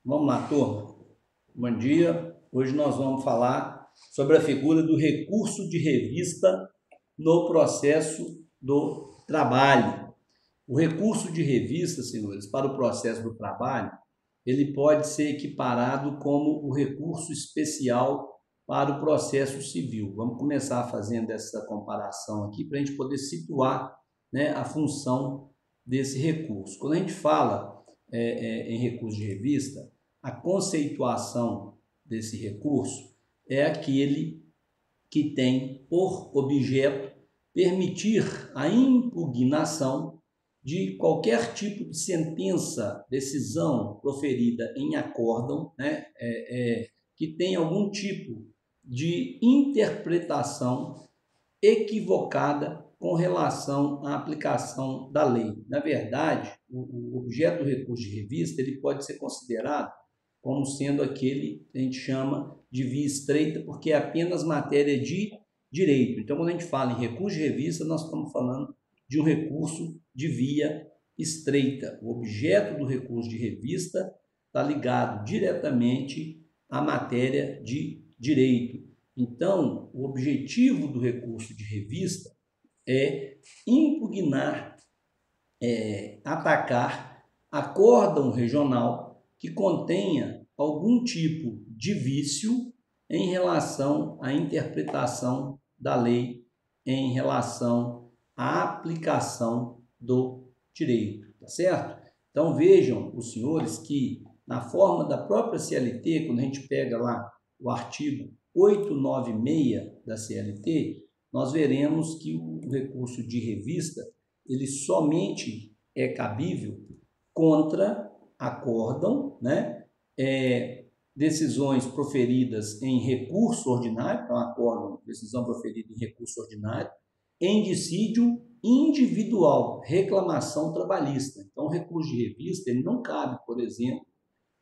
Vamos lá, turma. Bom dia. Hoje nós vamos falar sobre a figura do recurso de revista no processo do trabalho. O recurso de revista, senhores, para o processo do trabalho, ele pode ser equiparado como o recurso especial para o processo civil. Vamos começar fazendo essa comparação aqui para a gente poder situar, né, a função desse recurso. Quando a gente fala em recurso de revista, a conceituação desse recurso é aquele que tem por objeto permitir a impugnação de qualquer tipo de sentença, decisão proferida em acórdão, né, que tem algum tipo de interpretação equivocada com relação à aplicação da lei. Na verdade, o objeto do recurso de revista ele pode ser considerado como sendo aquele que a gente chama de via estreita, porque é apenas matéria de direito. Então, quando a gente fala em recurso de revista, nós estamos falando de um recurso de via estreita. O objeto do recurso de revista está ligado diretamente à matéria de direito. Então, o objetivo do recurso de revista é impugnar, atacar acórdão regional que contenha algum tipo de vício em relação à interpretação da lei, em relação à aplicação do direito, tá certo? Então vejam os senhores que na forma da própria CLT, quando a gente pega lá o artigo 896 da CLT, nós veremos que o recurso de revista ele somente é cabível contra acórdão, né? Decisões proferidas em recurso ordinário, então acórdão, decisão proferida em recurso ordinário, em dissídio individual, reclamação trabalhista. Então, o recurso de revista ele não cabe, por exemplo,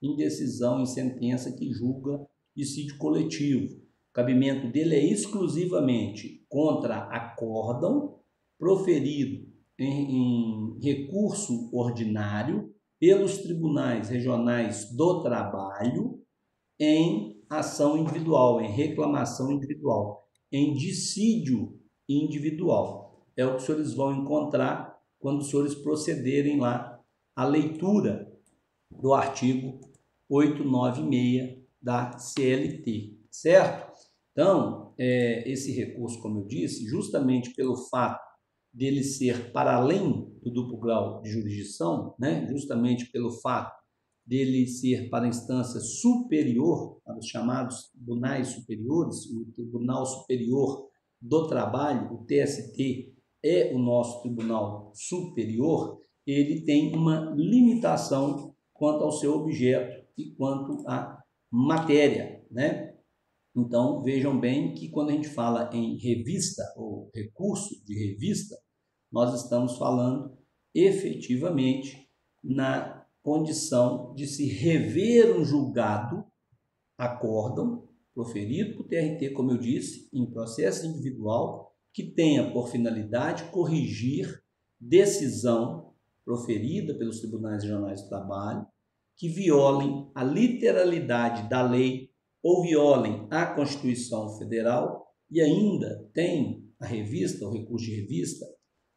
em decisão, em sentença que julga dissídio coletivo. O cabimento dele é exclusivamente contra acórdão proferido em recurso ordinário pelos tribunais regionais do trabalho em ação individual, em reclamação individual, em dissídio individual. É o que os senhores vão encontrar quando os senhores procederem lá à leitura do artigo 896 da CLT, certo? Então, esse recurso, como eu disse, justamente pelo fato dele ser para além do duplo grau de jurisdição, né? Justamente pelo fato dele ser para a instância superior, para os chamados tribunais superiores, o Tribunal Superior do Trabalho, o TST, é o nosso tribunal superior, ele tem uma limitação quanto ao seu objeto e quanto à matéria, né? Então, vejam bem que quando a gente fala em revista ou recurso de revista, nós estamos falando efetivamente na condição de se rever um julgado, acórdão, proferido por TRT, como eu disse, em processo individual, que tenha por finalidade corrigir decisão proferida pelos tribunais regionais do trabalho, que violem a literalidade da lei ou violem a Constituição Federal e ainda tem a revista, o recurso de revista,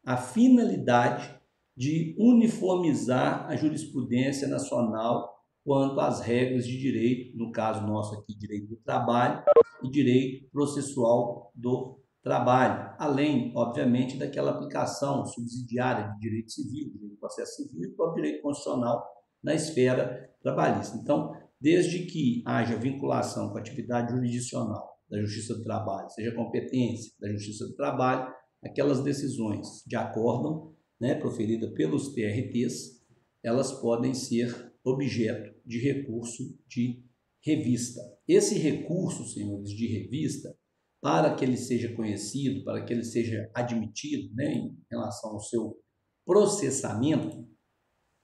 a finalidade de uniformizar a jurisprudência nacional quanto às regras de direito, no caso nosso aqui, direito do trabalho e direito processual do trabalho, além, obviamente, daquela aplicação subsidiária de direito civil, direito do processo civil e próprio direito constitucional na esfera trabalhista. Então, desde que haja vinculação com a atividade jurisdicional da Justiça do Trabalho, seja competência da Justiça do Trabalho, aquelas decisões de acórdão, né, proferida pelos TRTs, elas podem ser objeto de recurso de revista. Esse recurso, senhores, de revista, para que ele seja conhecido, para que ele seja admitido, né, em relação ao seu processamento,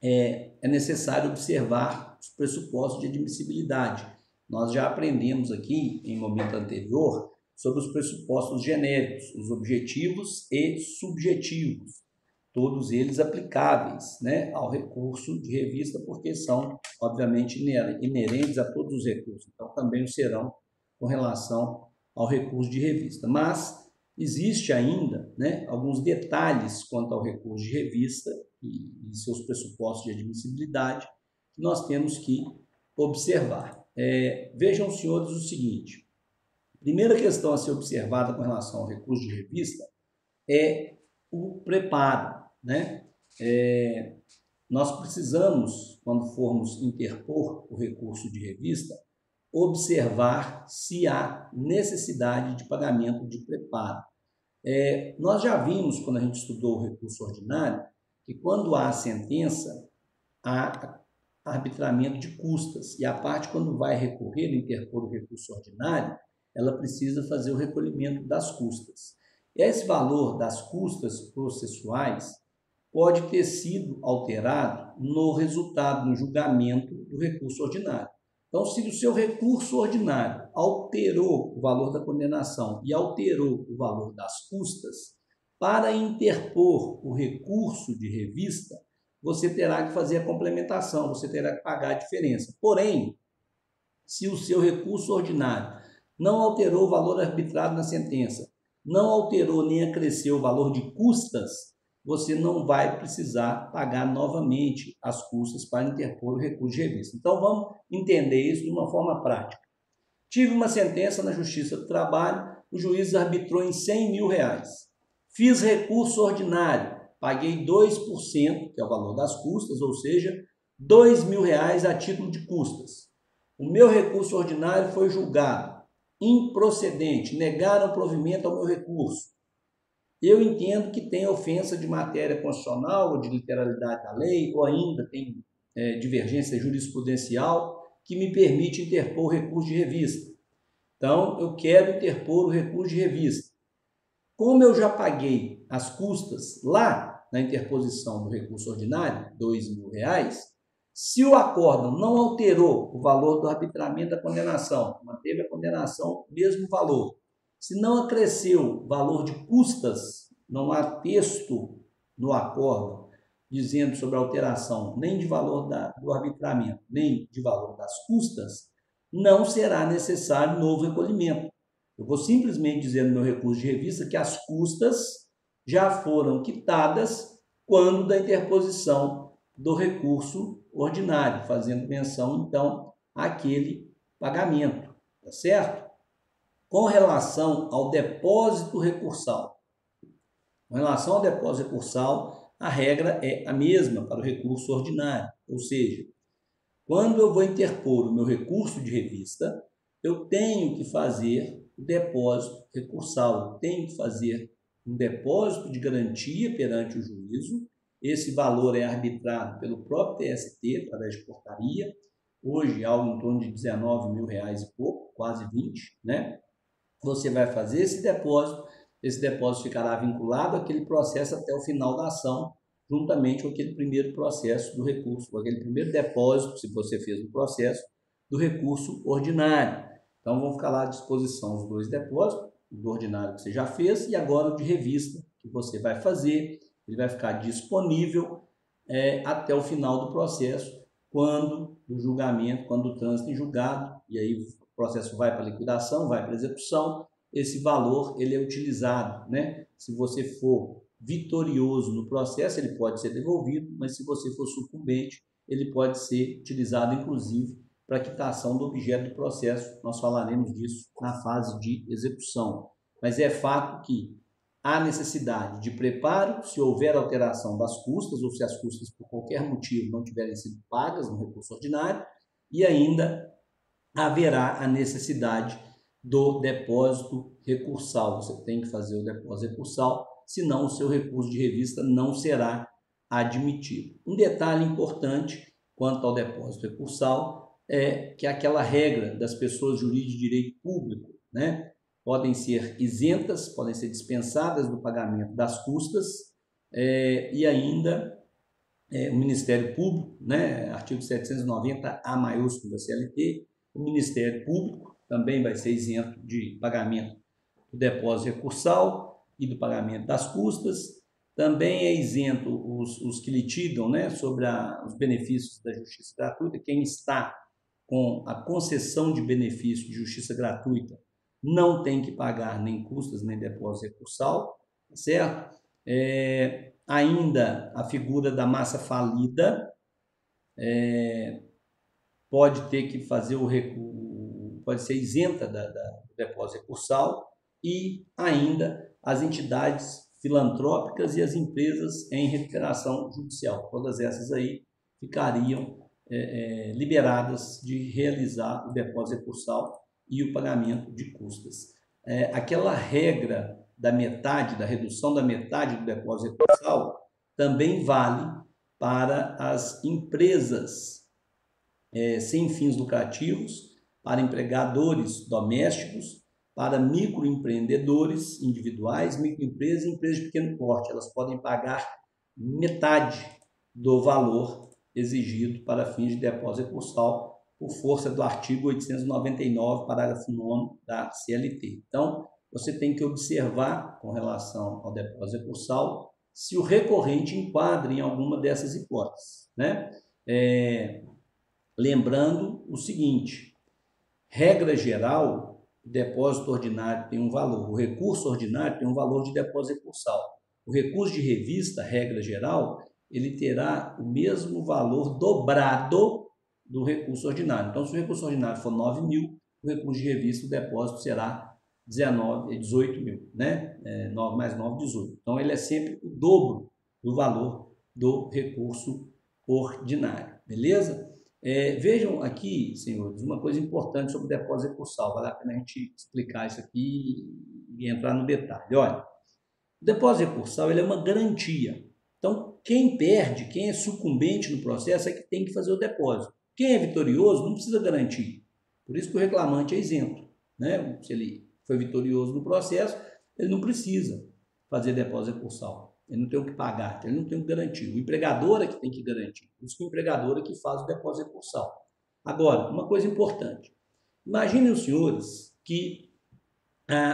é necessário observar os pressupostos de admissibilidade. Nós já aprendemos aqui, em momento anterior, sobre os pressupostos genéricos, os objetivos e subjetivos. todos eles aplicáveis, né, ao recurso de revista, porque são, obviamente, inerentes a todos os recursos. Então, também o serão com relação ao recurso de revista. Mas existe ainda, né, alguns detalhes quanto ao recurso de revista e seus pressupostos de admissibilidade que nós temos que observar. Vejam, senhores, o seguinte. A primeira questão a ser observada com relação ao recurso de revista é o preparo, né? Nós precisamos, quando formos interpor o recurso de revista, observar se há necessidade de pagamento de preparo. Nós já vimos, quando a gente estudou o recurso ordinário, que quando há sentença, há arbitramento de custas, e a parte, quando vai recorrer, interpor o recurso ordinário, ela precisa fazer o recolhimento das custas. Esse valor das custas processuais pode ter sido alterado no resultado, no julgamento do recurso ordinário. Então, se o seu recurso ordinário alterou o valor da condenação e alterou o valor das custas, para interpor o recurso de revista, você terá que fazer a complementação, você terá que pagar a diferença. Porém, se o seu recurso ordinário não alterou o valor arbitrado na sentença, não alterou nem acresceu o valor de custas, você não vai precisar pagar novamente as custas para interpor o recurso de revista. Então, vamos entender isso de uma forma prática. Tive uma sentença na Justiça do Trabalho, o juiz arbitrou em 100 mil reais. Fiz recurso ordinário, paguei 2%, que é o valor das custas, ou seja, 2 mil reais a título de custas. O meu recurso ordinário foi julgado improcedente, negaram provimento ao meu recurso. Eu entendo que tem ofensa de matéria constitucional ou de literalidade da lei, ou ainda tem divergência jurisprudencial que me permite interpor o recurso de revista. Então, eu quero interpor o recurso de revista. Como eu já paguei as custas lá na interposição do recurso ordinário, 2 mil reais, se o acórdão não alterou o valor do arbitramento da condenação, manteve a condenação mesmo valor, se não acresceu valor de custas, não há texto no acórdão dizendo sobre a alteração nem de valor do arbitramento, nem de valor das custas, não será necessário novo recolhimento. Eu vou simplesmente dizer no meu recurso de revista que as custas já foram quitadas quando da interposição do recurso ordinário, fazendo menção, então, àquele pagamento, tá certo? Com relação ao depósito recursal. Com relação ao depósito recursal, a regra é a mesma para o recurso ordinário, ou seja, quando eu vou interpor o meu recurso de revista, eu tenho que fazer o depósito recursal, eu tenho que fazer um depósito de garantia perante o juízo. Esse valor é arbitrado pelo próprio TST, através de portaria, hoje algo em torno de 19 mil reais e pouco, quase 20, né? Você vai fazer esse depósito ficará vinculado àquele processo até o final da ação, juntamente com aquele primeiro processo do recurso, com aquele primeiro depósito, se você fez no processo, do recurso ordinário. Então, vão ficar lá à disposição os dois depósitos, o do ordinário que você já fez e agora o de revista que você vai fazer. Ele vai ficar disponível até o final do processo, quando o julgamento, quando o trânsito em julgado, e aí o processo vai para liquidação, vai para execução, esse valor ele é utilizado, né? Se você for vitorioso no processo, ele pode ser devolvido, mas se você for sucumbente, ele pode ser utilizado, inclusive, para quitação do objeto do processo. Nós falaremos disso na fase de execução. Mas é fato que há necessidade de preparo, se houver alteração das custas, ou se as custas, por qualquer motivo, não tiverem sido pagas no recurso ordinário, e ainda haverá a necessidade do depósito recursal. Você tem que fazer o depósito recursal, senão o seu recurso de revista não será admitido. Um detalhe importante quanto ao depósito recursal é que aquela regra das pessoas jurídicas de direito público, né, podem ser isentas, podem ser dispensadas do pagamento das custas e ainda o Ministério Público, né, artigo 790, A maiúsculo da CLT, o Ministério Público também vai ser isento de pagamento do depósito recursal e do pagamento das custas, Também é isento os que litigam, né, sobre os benefícios da justiça gratuita. Quem está com a concessão de benefício de justiça gratuita não tem que pagar nem custas, nem depósito recursal, certo? Ainda a figura da massa falida pode ter que fazer pode ser isenta do depósito recursal, e ainda as entidades filantrópicas e as empresas em recuperação judicial. Todas essas aí ficariam liberadas de realizar o depósito recursal e o pagamento de custas. Aquela regra da metade, da redução da metade do depósito recursal, também vale para as empresas sem fins lucrativos, para empregadores domésticos, para microempreendedores individuais, microempresas e empresas de pequeno porte. Elas podem pagar metade do valor exigido para fins de depósito recursal por força do artigo 899, parágrafo 9º da CLT. Então, você tem que observar, com relação ao depósito recursal, se o recorrente enquadra em alguma dessas hipóteses, né? Lembrando o seguinte: regra geral, o depósito ordinário tem um valor, o recurso ordinário tem um valor de depósito recursal. O recurso de revista, regra geral, ele terá o mesmo valor dobrado do recurso ordinário. Então, se o recurso ordinário for 9.000, o recurso de revista, o depósito será 18.000, né? 9 mais 9, 18. Então, ele é sempre o dobro do valor do recurso ordinário, beleza? Vejam aqui, senhores, uma coisa importante sobre o depósito recursal. Vale a pena a gente explicar isso aqui e entrar no detalhe. Olha, o depósito recursal ele é uma garantia. Então, quem perde, quem é sucumbente no processo é que tem que fazer o depósito. Quem é vitorioso não precisa garantir. Por isso que o reclamante é isento, né? Se ele foi vitorioso no processo, ele não precisa fazer depósito recursal. Ele não tem o que pagar, ele não tem o que garantir. O empregador é que tem que garantir. Por isso que o empregador é que faz o depósito recursal. Agora, uma coisa importante. Imaginem os senhores que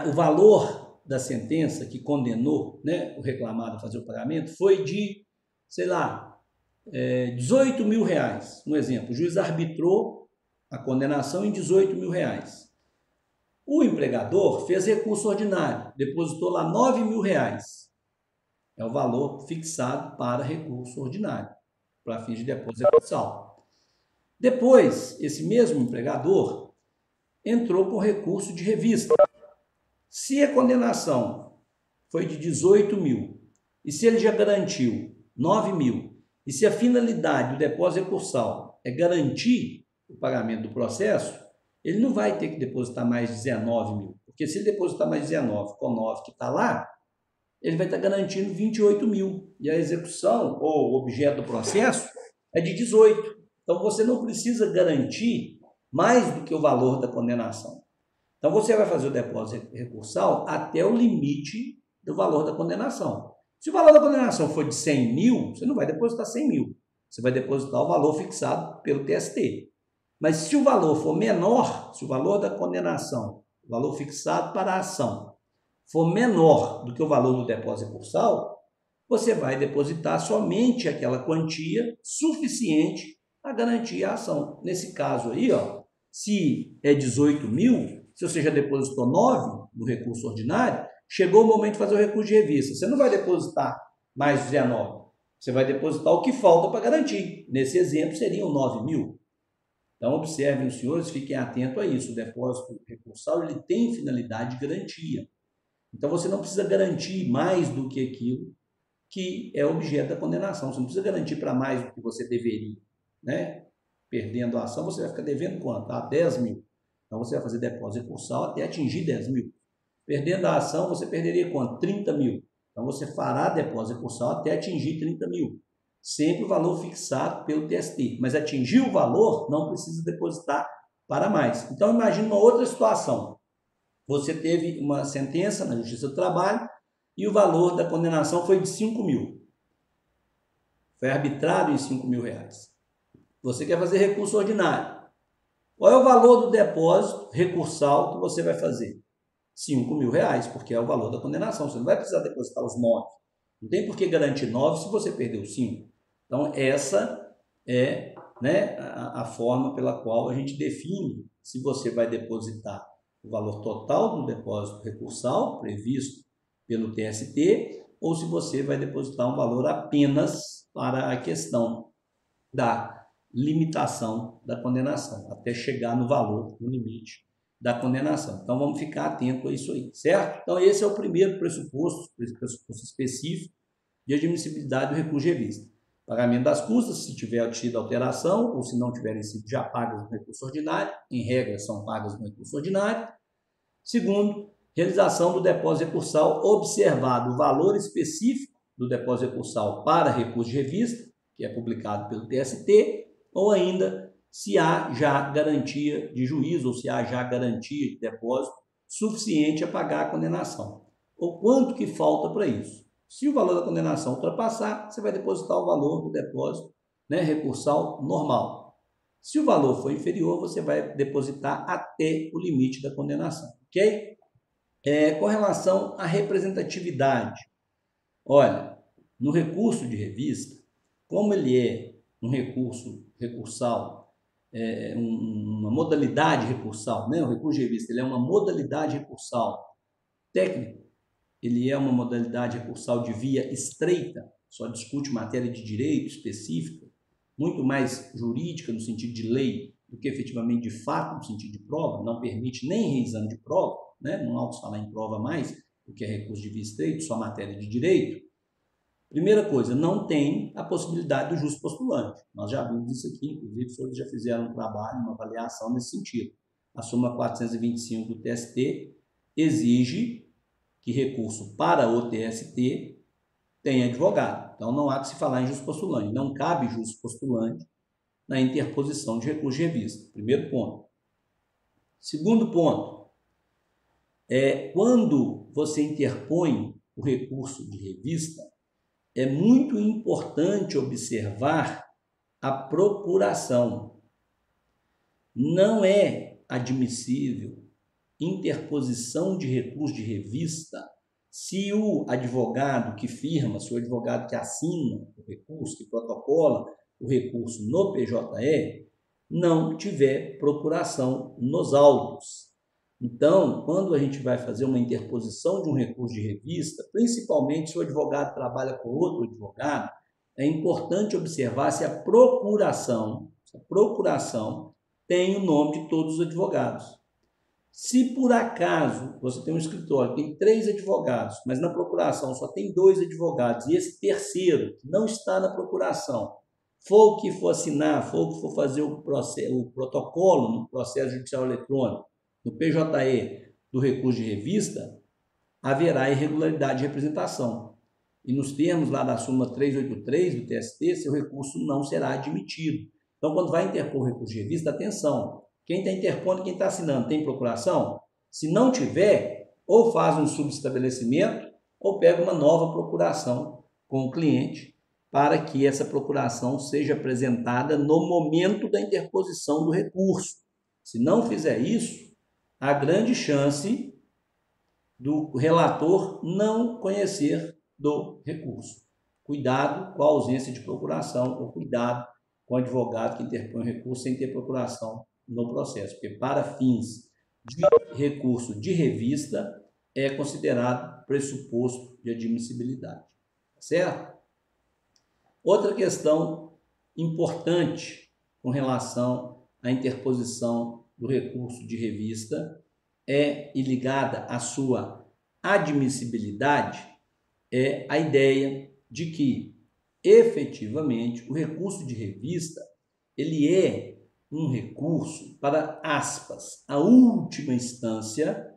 o valor da sentença que condenou, né, o reclamado a fazer o pagamento foi de, sei lá, 18 mil reais. Um exemplo, o juiz arbitrou a condenação em 18 mil reais. O empregador fez recurso ordinário, depositou lá 9 mil reais. É o valor fixado para recurso ordinário, para fins de depósito recursal. Depois, esse mesmo empregador entrou com recurso de revista. Se a condenação foi de 18 mil, e se ele já garantiu 9 mil, e se a finalidade do depósito recursal é garantir o pagamento do processo, ele não vai ter que depositar mais 19 mil. Porque se ele depositar mais 19 com 9 que está lá, ele vai estar garantindo 28 mil. E a execução, ou o objeto do processo, é de 18. Então, você não precisa garantir mais do que o valor da condenação. Então, você vai fazer o depósito recursal até o limite do valor da condenação. Se o valor da condenação for de 100 mil, você não vai depositar 100 mil. Você vai depositar o valor fixado pelo TST. Mas se o valor for menor, se o valor da condenação, o valor fixado para a ação, for menor do que o valor do depósito recursal, você vai depositar somente aquela quantia suficiente a garantir a ação. Nesse caso aí, ó, se é 18 mil, se você já depositou 9 no recurso ordinário, chegou o momento de fazer o recurso de revista. Você não vai depositar mais 19, você vai depositar o que falta para garantir. Nesse exemplo, seriam 9 mil. Então, observem os senhores, fiquem atentos a isso. O depósito recursal ele tem finalidade de garantia. Então, você não precisa garantir mais do que aquilo que é objeto da condenação. Você não precisa garantir para mais do que você deveria, né? Perdendo a ação, você vai ficar devendo quanto? 10 mil. Então, você vai fazer depósito recursal até atingir 10 mil. Perdendo a ação, você perderia quanto? 30 mil. Então, você fará depósito recursal até atingir 30 mil. Sempre o valor fixado pelo TST. Mas atingir o valor, não precisa depositar para mais. Então, imagine uma outra situação. Você teve uma sentença na Justiça do Trabalho e o valor da condenação foi de 5 mil. Foi arbitrado em 5 mil reais. Você quer fazer recurso ordinário. Qual é o valor do depósito recursal que você vai fazer? 5 mil reais, porque é o valor da condenação. Você não vai precisar depositar os 9. Não tem por que garantir 9 se você perdeu 5. Então, essa é, né, a forma pela qual a gente define se você vai depositar o valor total do depósito recursal previsto pelo TST ou se você vai depositar um valor apenas para a questão da limitação da condenação, até chegar no valor, no limite da condenação. Então, vamos ficar atento a isso aí, certo? Então, esse é o primeiro pressuposto específico de admissibilidade do recurso de revista. Pagamento das custas, se tiver tido alteração ou se não tiverem sido já pagas no recurso ordinário, em regra são pagas no recurso ordinário. Segundo, realização do depósito recursal, observado o valor específico do depósito recursal para recurso de revista, que é publicado pelo TST, ou ainda se há já garantia de juízo ou se há já garantia de depósito suficiente a pagar a condenação. Ou quanto que falta para isso. Se o valor da condenação ultrapassar, você vai depositar o valor do depósito, né, recursal normal. Se o valor for inferior, você vai depositar até o limite da condenação, ok? Com relação à representatividade, olha, no recurso de revista, como ele é um recurso recursal, uma modalidade recursal, né? O recurso de revista ele é uma modalidade recursal técnica, ele é uma modalidade recursal de via estreita, só discute matéria de direito específica, muito mais jurídica no sentido de lei do que efetivamente de fato no sentido de prova, não permite nem reexame de prova, né? Não há o que falar em prova mais, porque é recurso de via estreita, só matéria de direito. Primeira coisa, não tem a possibilidade do justo postulante. Nós já vimos isso aqui, inclusive os senhores já fizeram um trabalho, uma avaliação nesse sentido. A súmula 425 do TST exige que recurso para o TST tenha advogado. Então, não há que se falar em justo postulante. Não cabe justo postulante na interposição de recurso de revista. Primeiro ponto. Segundo ponto, quando você interpõe o recurso de revista, é muito importante observar a procuração. Não é admissível interposição de recurso de revista se o advogado que firma, se o advogado que assina o recurso, que protocola o recurso no PJE, não tiver procuração nos autos. Então, quando a gente vai fazer uma interposição de um recurso de revista, principalmente se o advogado trabalha com outro advogado, é importante observar se a procuração tem o nome de todos os advogados. Se por acaso você tem um escritório, tem 3 advogados, mas na procuração só tem 2 advogados, e esse terceiro, que não está na procuração, for o que for assinar, for o que for fazer o protocolo no processo judicial eletrônico, no PJE do recurso de revista, haverá irregularidade de representação. E nos termos lá da súmula 383 do TST, seu recurso não será admitido. Então, quando vai interpor o recurso de revista, atenção, quem está interpondo, quem está assinando, tem procuração? Se não tiver, ou faz um subestabelecimento, ou pega uma nova procuração com o cliente, para que essa procuração seja apresentada no momento da interposição do recurso. Se não fizer isso, há grande chance do relator não conhecer do recurso. Cuidado com a ausência de procuração, ou cuidado com o advogado que interpõe o recurso sem ter procuração no processo, porque para fins de recurso de revista é considerado pressuposto de admissibilidade, certo? Outra questão importante com relação à interposição do recurso de revista e ligada à sua admissibilidade é a ideia de que, efetivamente, o recurso de revista ele é um recurso para, aspas, a última instância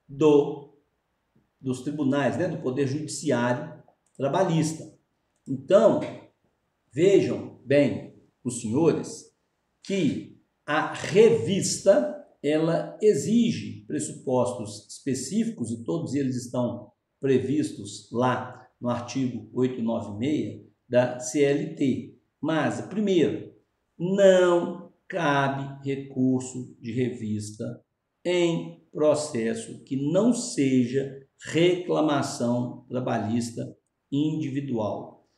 dos tribunais, né, do Poder Judiciário Trabalhista. Então, vejam bem os senhores que a revista ela exige pressupostos específicos e todos eles estão previstos lá no artigo 896 da CLT. Mas, primeiro, não cabe recurso de revista em processo que não seja reclamação trabalhista individual.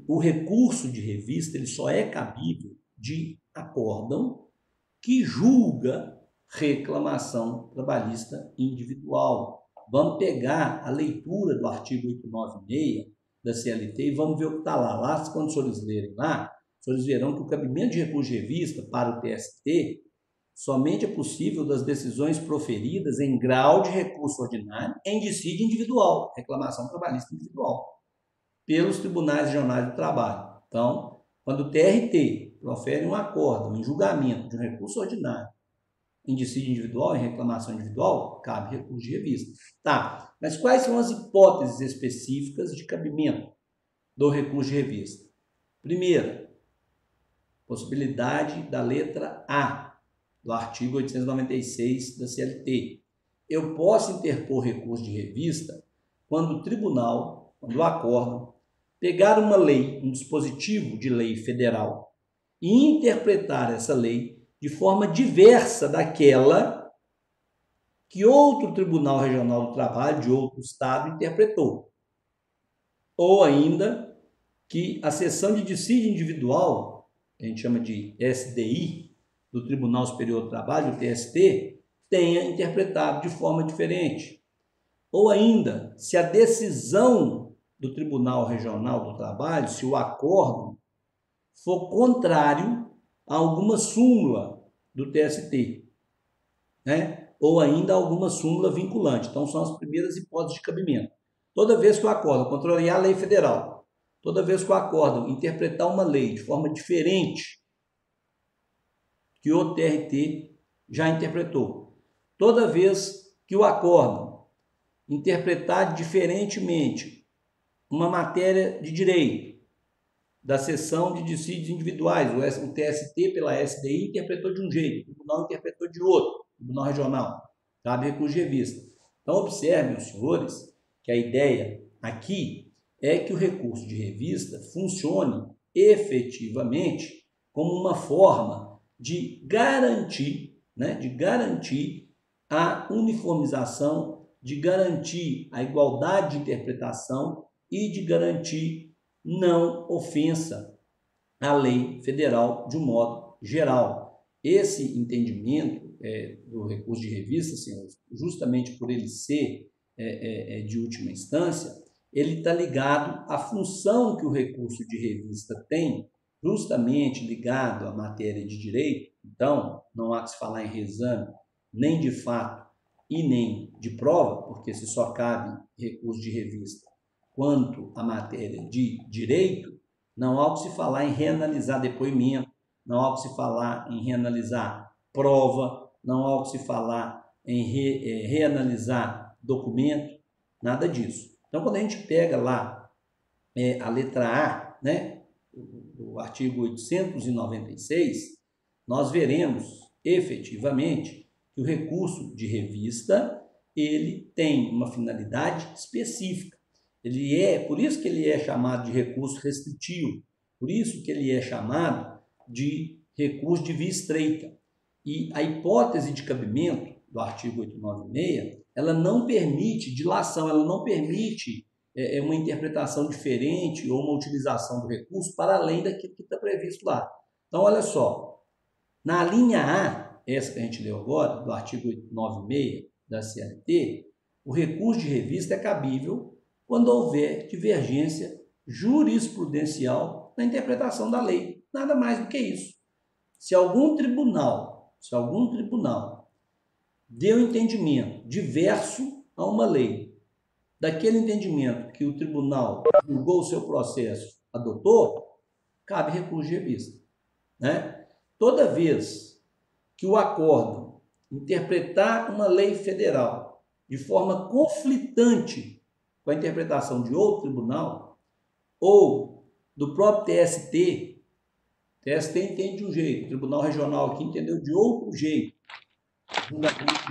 O recurso de revista ele só é cabível de acórdão que julga reclamação trabalhista individual. Vamos pegar a leitura do artigo 896 da CLT e vamos ver o que está lá. Lá, quando os senhores lerem lá, os senhores verão que o cabimento de recurso de revista para o TST somente é possível das decisões proferidas em grau de recurso ordinário em dissídio individual, reclamação trabalhista individual, pelos tribunais regionais do trabalho. Então, quando o TRT profere um acórdão em julgamento de um recurso ordinário em dissídio individual, em reclamação individual, cabe recurso de revista. Tá, mas quais são as hipóteses específicas de cabimento do recurso de revista? Primeira, possibilidade da letra A do artigo 896 da CLT. Eu posso interpor recurso de revista quando o tribunal, quando o acórdão, pegar uma lei, um dispositivo de lei federal e interpretar essa lei de forma diversa daquela que outro Tribunal Regional do Trabalho de outro estado interpretou. Ou ainda que a seção de dissídio individual, que a gente chama de SDI, do Tribunal Superior do Trabalho, o TST, tenha interpretado de forma diferente. Ou ainda, se a decisão do Tribunal Regional do Trabalho, se o acórdão for contrário a alguma súmula do TST, né? Ou ainda alguma súmula vinculante. Então, são as primeiras hipóteses de cabimento. Toda vez que o acórdão contrariar a lei federal, toda vez que o acórdão interpretar uma lei de forma diferente que o TRT já interpretou, toda vez que o acórdão interpretar diferentemente uma matéria de direito da seção de dissídios individuais, o TST pela SDI interpretou de um jeito, o tribunal interpretou de outro, o tribunal regional, cabe recurso de revista. Então, observem, os senhores, que a ideia aqui é que o recurso de revista funcione efetivamente como uma forma de garantir, né, a uniformização, de garantir a igualdade de interpretação e de garantir não ofensa à lei federal de um modo geral. Esse entendimento do recurso de revista, senhores, justamente por ele ser de última instância, ele está ligado à função que o recurso de revista tem, justamente ligado à matéria de direito. Então, não há que se falar em reexame, nem de fato e nem de prova, porque se só cabe recurso de revista quanto à matéria de direito, não há o que se falar em reanalisar depoimento, não há o que se falar em reanalisar prova, não há o que se falar em reanalisar documento, nada disso. Então, quando a gente pega lá a letra A, né, do artigo 896, nós veremos efetivamente que o recurso de revista ele tem uma finalidade específica. Por isso que ele é chamado de recurso restritivo, por isso que ele é chamado de recurso de via estreita. E a hipótese de cabimento do artigo 896, ela não permite dilação, ela não permite uma interpretação diferente ou uma utilização do recurso para além daquilo que está previsto lá. Então, olha só, na linha A, essa que a gente leu agora, do artigo 896 da CLT, o recurso de revista é cabível quando houver divergência jurisprudencial na interpretação da lei. Nada mais do que isso. Se algum tribunal deu entendimento diverso a uma lei, daquele entendimento que o tribunal julgou o seu processo, adotou, cabe recurso de revista, né? Toda vez que o acórdão interpretar uma lei federal de forma conflitante com a interpretação de outro tribunal ou do próprio TST, o TST entende de um jeito, o Tribunal Regional aqui entendeu de outro jeito,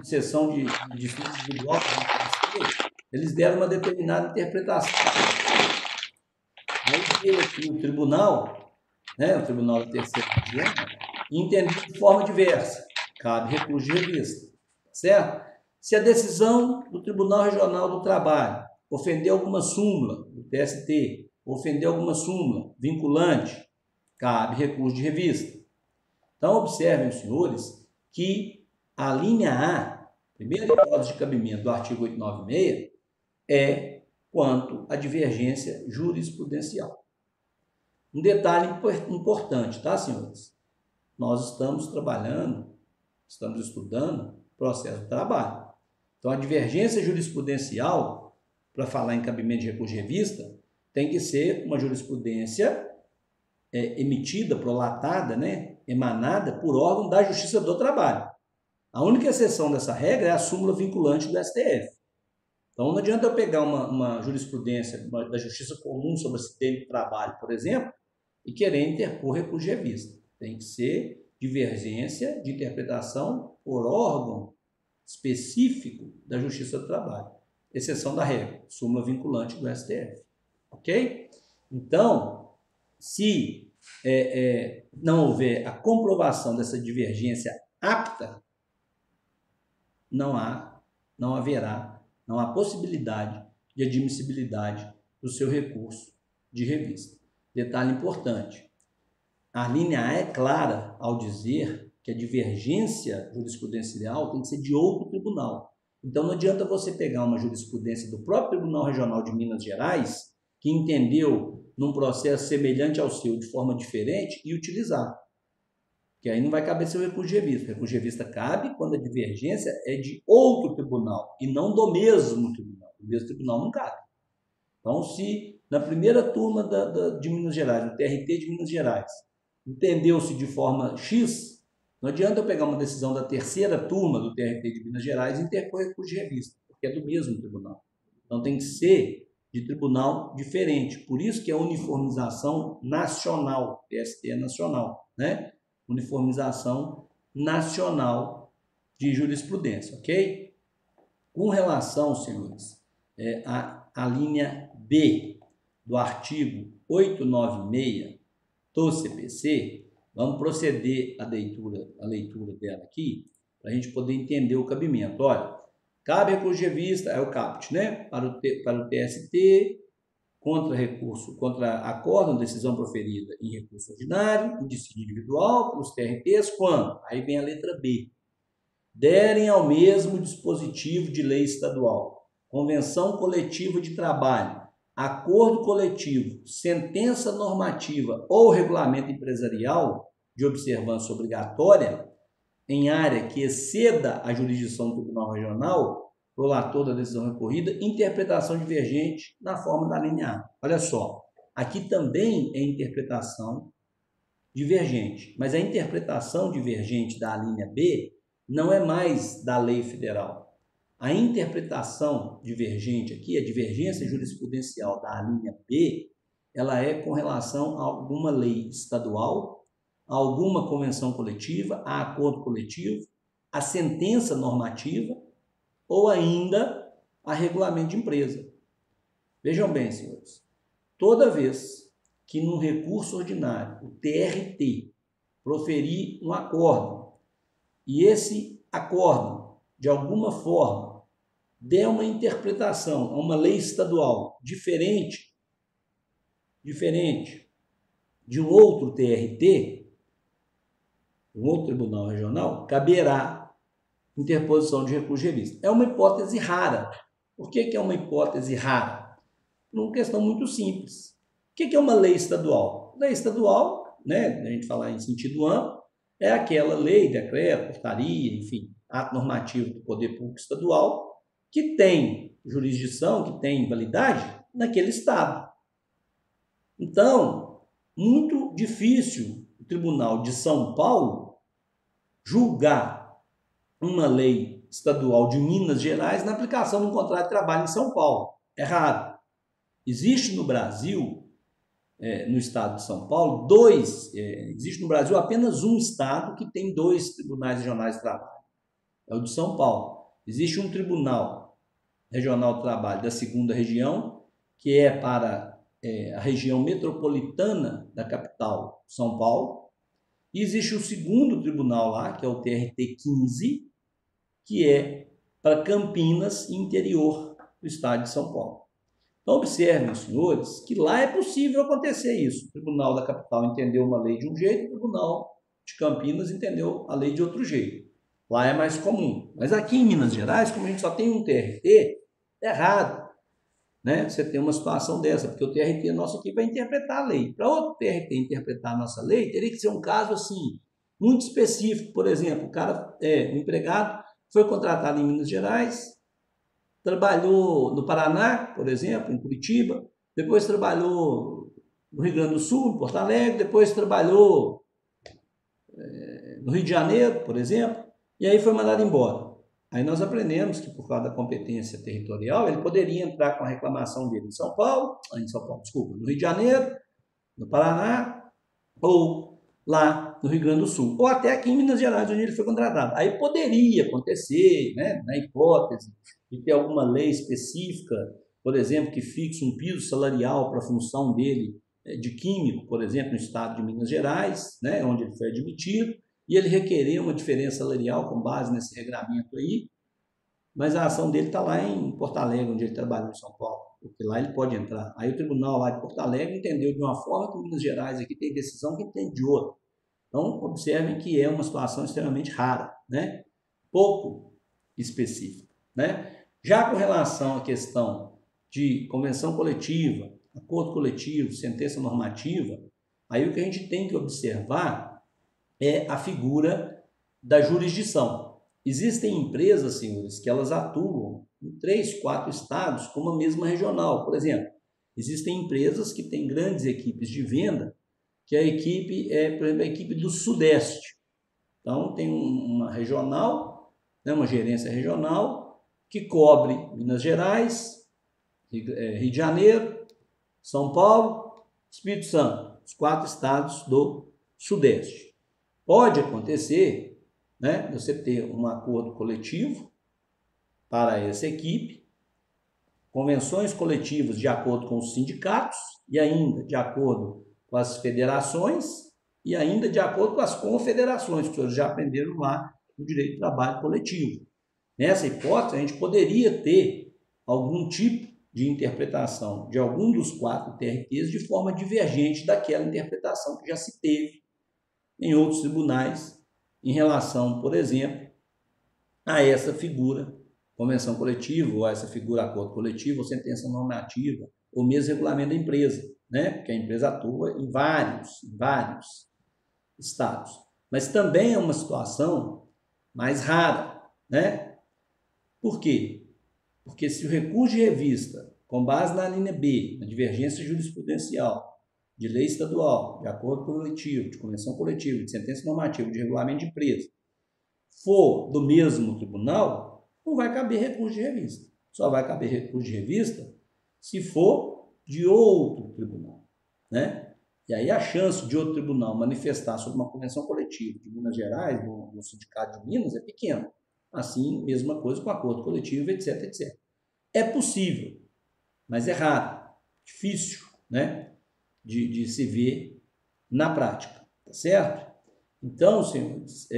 de sessão de dissídio individual, eles deram uma determinada interpretação. Aí veio aqui o tribunal, né, o Tribunal da Terceira Região, entendeu de forma diversa, cabe recurso de revista, certo? Se a decisão do Tribunal Regional do Trabalho ofender alguma súmula do TST, ofender alguma súmula vinculante, cabe recurso de revista. Então, observem, senhores, que a linha A, primeira hipótese de cabimento do artigo 896, é quanto à divergência jurisprudencial. Um detalhe importante, tá, senhores? Nós estamos trabalhando, estamos estudando processo de trabalho. Então, a divergência jurisprudencial, para falar em cabimento de recurso de revista, tem que ser uma jurisprudência emitida, prolatada, né, emanada por órgão da Justiça do Trabalho. A única exceção dessa regra é a súmula vinculante do STF. Então, não adianta eu pegar uma jurisprudência da Justiça Comum sobre acidente de trabalho, por exemplo, e querer interpor recurso de revista. Tem que ser divergência de interpretação por órgão específico da Justiça do Trabalho. Exceção da regra, súmula vinculante do STF. Ok? Então, se não houver a comprovação dessa divergência apta, não há possibilidade de admissibilidade do seu recurso de revista. Detalhe importante, a linha A é clara ao dizer que a divergência jurisprudencial tem que ser de outro tribunal. Então não adianta você pegar uma jurisprudência do próprio Tribunal Regional de Minas Gerais, que entendeu num processo semelhante ao seu de forma diferente, e utilizar. Que aí não vai caber seu recurso de revista. O recurso de revista cabe quando a divergência é de outro tribunal e não do mesmo tribunal. O mesmo tribunal não cabe. Então, se na primeira turma de Minas Gerais, no TRT de Minas Gerais, entendeu-se de forma X, não adianta eu pegar uma decisão da terceira turma do TRT de Minas Gerais e interpor recurso de revista, porque é do mesmo tribunal. Então, tem que ser de tribunal diferente. Por isso que é uniformização nacional, TST é nacional, né? Uniformização nacional de jurisprudência, ok? Com relação, senhores, à linha B do artigo 896 do CPC, vamos proceder à leitura dela aqui, para a gente poder entender o cabimento. Olha, cabe recurso de revista, é o CAPT, né? Para o TST, contra acórdão, decisão proferida em recurso ordinário, em dissídio individual, pelos TRTs, quando? Aí vem a letra B. Derem ao mesmo dispositivo de lei estadual, convenção coletiva de trabalho, acordo coletivo, sentença normativa ou regulamento empresarial de observância obrigatória em área que exceda a jurisdição do Tribunal Regional, prolator da decisão recorrida, interpretação divergente na forma da linha A. Olha só, aqui também é interpretação divergente, mas a interpretação divergente da linha B não é mais da lei federal. A interpretação divergente aqui, a divergência jurisprudencial da linha B, ela é com relação a alguma lei estadual, a alguma convenção coletiva, a acordo coletivo, a sentença normativa ou ainda a regulamento de empresa. Vejam bem, senhores, toda vez que num recurso ordinário o TRT proferir um acórdão e esse acórdão, de alguma forma, der uma interpretação a uma lei estadual diferente de um outro TRT, um outro tribunal regional, caberá interposição de recurso de revista. É uma hipótese rara. Por que é uma hipótese rara? Por uma questão muito simples. O que é uma lei estadual? Lei estadual, né, a gente falar em sentido amplo, é aquela lei, decreto, portaria, enfim, ato normativo do poder público estadual que tem jurisdição, que tem validade naquele estado. Então, muito difícil o Tribunal de São Paulo julgar uma lei estadual de Minas Gerais na aplicação de um contrato de trabalho em São Paulo. É raro. Existe no Brasil, no estado de São Paulo, existe no Brasil apenas um estado que tem 2 tribunais regionais de trabalho. É o de São Paulo. Existe um tribunal regional de trabalho da 2ª região, que é para a região metropolitana da capital, São Paulo. E existe o 2º tribunal lá, que é o TRT-15, que é para Campinas e interior do estado de São Paulo. Então, observem, senhores, que lá é possível acontecer isso. O Tribunal da Capital entendeu uma lei de um jeito, o Tribunal de Campinas entendeu a lei de outro jeito. Lá é mais comum. Mas aqui em Minas Gerais, como a gente só tem um TRT, é raro, né? Você tem uma situação dessa, porque o TRT, a nossa equipe, vai interpretar a lei. Para outro TRT interpretar a nossa lei, teria que ser um caso assim, muito específico. Por exemplo, o empregado foi contratado em Minas Gerais, trabalhou no Paraná, por exemplo, em Curitiba, depois trabalhou no Rio Grande do Sul, em Porto Alegre, depois trabalhou no Rio de Janeiro, por exemplo, e aí foi mandado embora. Aí nós aprendemos que, por causa da competência territorial, ele poderia entrar com a reclamação dele no Rio de Janeiro, no Paraná, ou lá no Rio Grande do Sul, ou até aqui em Minas Gerais, onde ele foi contratado. Aí poderia acontecer, né, na hipótese de ter alguma lei específica, por exemplo, que fixe um piso salarial para a função dele de químico, por exemplo, no estado de Minas Gerais, né, onde ele foi admitido, e ele requerer uma diferença salarial com base nesse regramento aí, mas a ação dele está lá em Porto Alegre, onde ele trabalhou em São Paulo, porque lá ele pode entrar. Aí o tribunal lá de Porto Alegre entendeu de uma forma que Minas Gerais aqui tem decisão que entende de outra. Então, observem que é uma situação extremamente rara, né? Pouco específica, né? Já com relação à questão de convenção coletiva, acordo coletivo, sentença normativa, aí o que a gente tem que observar é a figura da jurisdição. Existem empresas, senhores, que elas atuam em 3, 4 estados com uma mesma regional. Por exemplo, existem empresas que têm grandes equipes de venda, que a equipe é, por exemplo, a equipe do Sudeste. Então, tem uma regional, né, uma gerência regional, que cobre Minas Gerais, Rio de Janeiro, São Paulo, Espírito Santo, os 4 estados do Sudeste. Pode acontecer, né, você ter um acordo coletivo para essa equipe, convenções coletivas de acordo com os sindicatos e ainda de acordo com as federações e ainda de acordo com as confederações, que vocês já aprenderam lá no direito do trabalho coletivo. Nessa hipótese, a gente poderia ter algum tipo de interpretação de algum dos 4 TRTs de forma divergente daquela interpretação que já se teve em outros tribunais em relação, por exemplo, a essa figura, convenção coletiva, ou a essa figura acordo coletivo, ou sentença normativa, ou mesmo regulamento da empresa, né? Porque a empresa atua em vários estados. Mas também é uma situação mais rara, né? Por quê? Porque se o recurso de revista, com base na linha B, na divergência jurisprudencial, de lei estadual, de acordo coletivo, de convenção coletiva, de sentença normativa, de regulamento de empresa, for do mesmo tribunal, não vai caber recurso de revista. Só vai caber recurso de revista se for de outro tribunal, né? E aí a chance de outro tribunal manifestar sobre uma convenção coletiva de Minas Gerais, no Sindicato de Minas, é pequena. Assim, mesma coisa com acordo coletivo, etc, etc. É possível, mas é raro, difícil, né? De se ver na prática, tá certo? Então, senhores,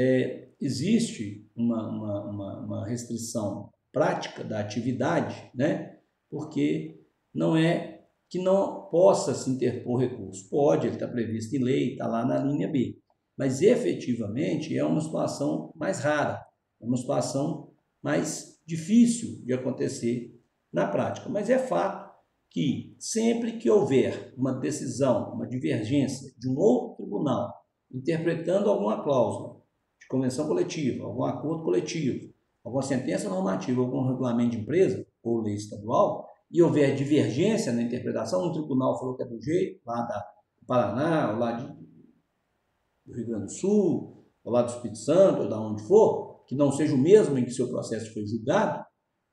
existe uma restrição prática da atividade, né? Porque não é que não possa se interpor recurso. Pode, ele está previsto em lei, está lá na linha B. Mas, efetivamente, é uma situação mais rara, é uma situação mais difícil de acontecer na prática. Mas é fato que sempre que houver uma decisão, uma divergência de um outro tribunal interpretando alguma cláusula de convenção coletiva, algum acordo coletivo, alguma sentença normativa, algum regulamento de empresa ou lei estadual, e houver divergência na interpretação, um tribunal falou que é do jeito, lá do Paraná, ou lá do Rio Grande do Sul, ou lá do Espírito Santo, ou da onde for, que não seja o mesmo em que seu processo foi julgado,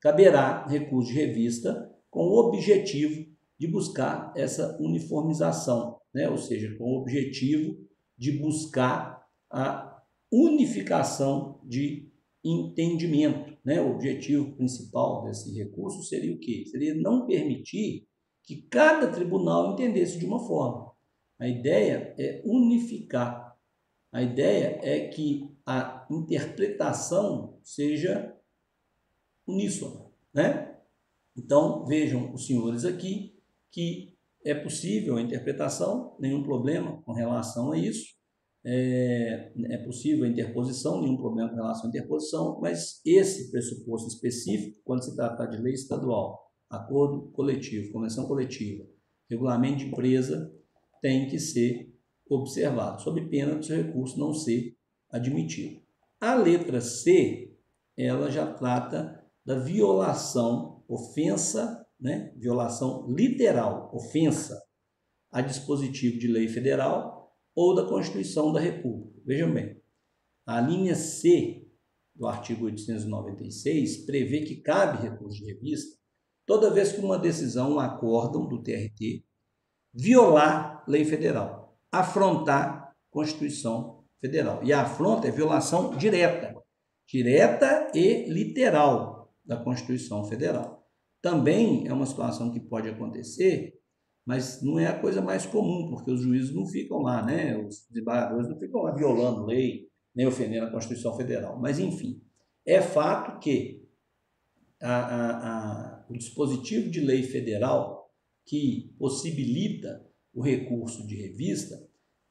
caberá recurso de revista com o objetivo de buscar essa uniformização, né? Ou seja, com o objetivo de buscar a unificação de entendimento, né? O objetivo principal desse recurso seria o quê? Seria não permitir que cada tribunal entendesse de uma forma. A ideia é unificar. A ideia é que a interpretação seja uníssona, né? Então, vejam os senhores aqui que é possível a interpretação, nenhum problema com relação a isso. É possível a interposição, nenhum problema com relação à interposição, mas esse pressuposto específico, quando se tratar de lei estadual, acordo coletivo, convenção coletiva, regulamento de empresa, tem que ser observado, sob pena do seu recurso não ser admitido. A letra C, ela já trata da violação, ofensa, né? Violação literal, ofensa a dispositivo de lei federal ou da Constituição da República. Vejam bem, a linha C do artigo 896 prevê que cabe recurso de revista toda vez que uma decisão, um acórdão do TRT, violar lei federal, afrontar Constituição Federal. E a afronta é violação direta e literal da Constituição Federal. Também é uma situação que pode acontecer, mas não é a coisa mais comum, porque os juízes não ficam lá, né? Os desembargadores não ficam lá violando lei, nem ofendendo a Constituição Federal. Mas, enfim, é fato que o dispositivo de lei federal que possibilita o recurso de revista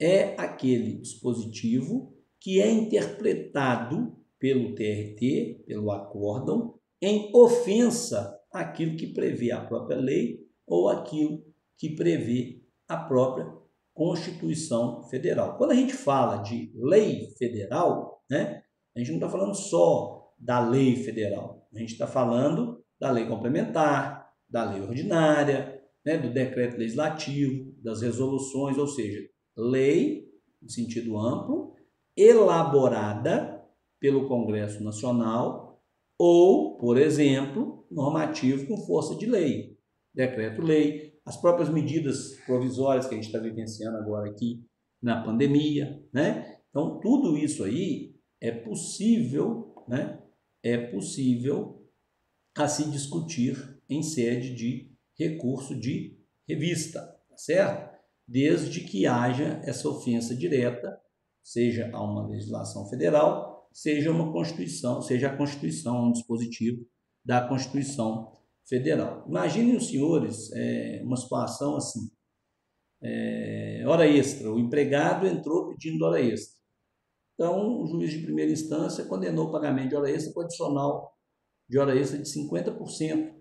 é aquele dispositivo que é interpretado pelo TRT, pelo acórdão, em ofensa àquilo que prevê a própria lei ou aquilo que prevê a própria Constituição Federal. Quando a gente fala de lei federal, né, a gente não está falando só da lei federal, a gente está falando da lei complementar, da lei ordinária, né, do decreto legislativo, das resoluções, ou seja, lei, em sentido amplo, elaborada pelo Congresso Nacional ou, por exemplo, normativo com força de lei, decreto-lei, as próprias medidas provisórias que a gente está vivenciando agora aqui na pandemia, né? Então, tudo isso aí é possível, né? É possível a se discutir em sede de recurso de revista, tá certo? Desde que haja essa ofensa direta, seja a uma legislação federal, seja uma Constituição, seja a Constituição, um dispositivo da Constituição Federal. Imaginem os senhores uma situação assim, hora extra, o empregado entrou pedindo hora extra. Então, o juiz de primeira instância condenou o pagamento de hora extra com adicional de hora extra de 50%,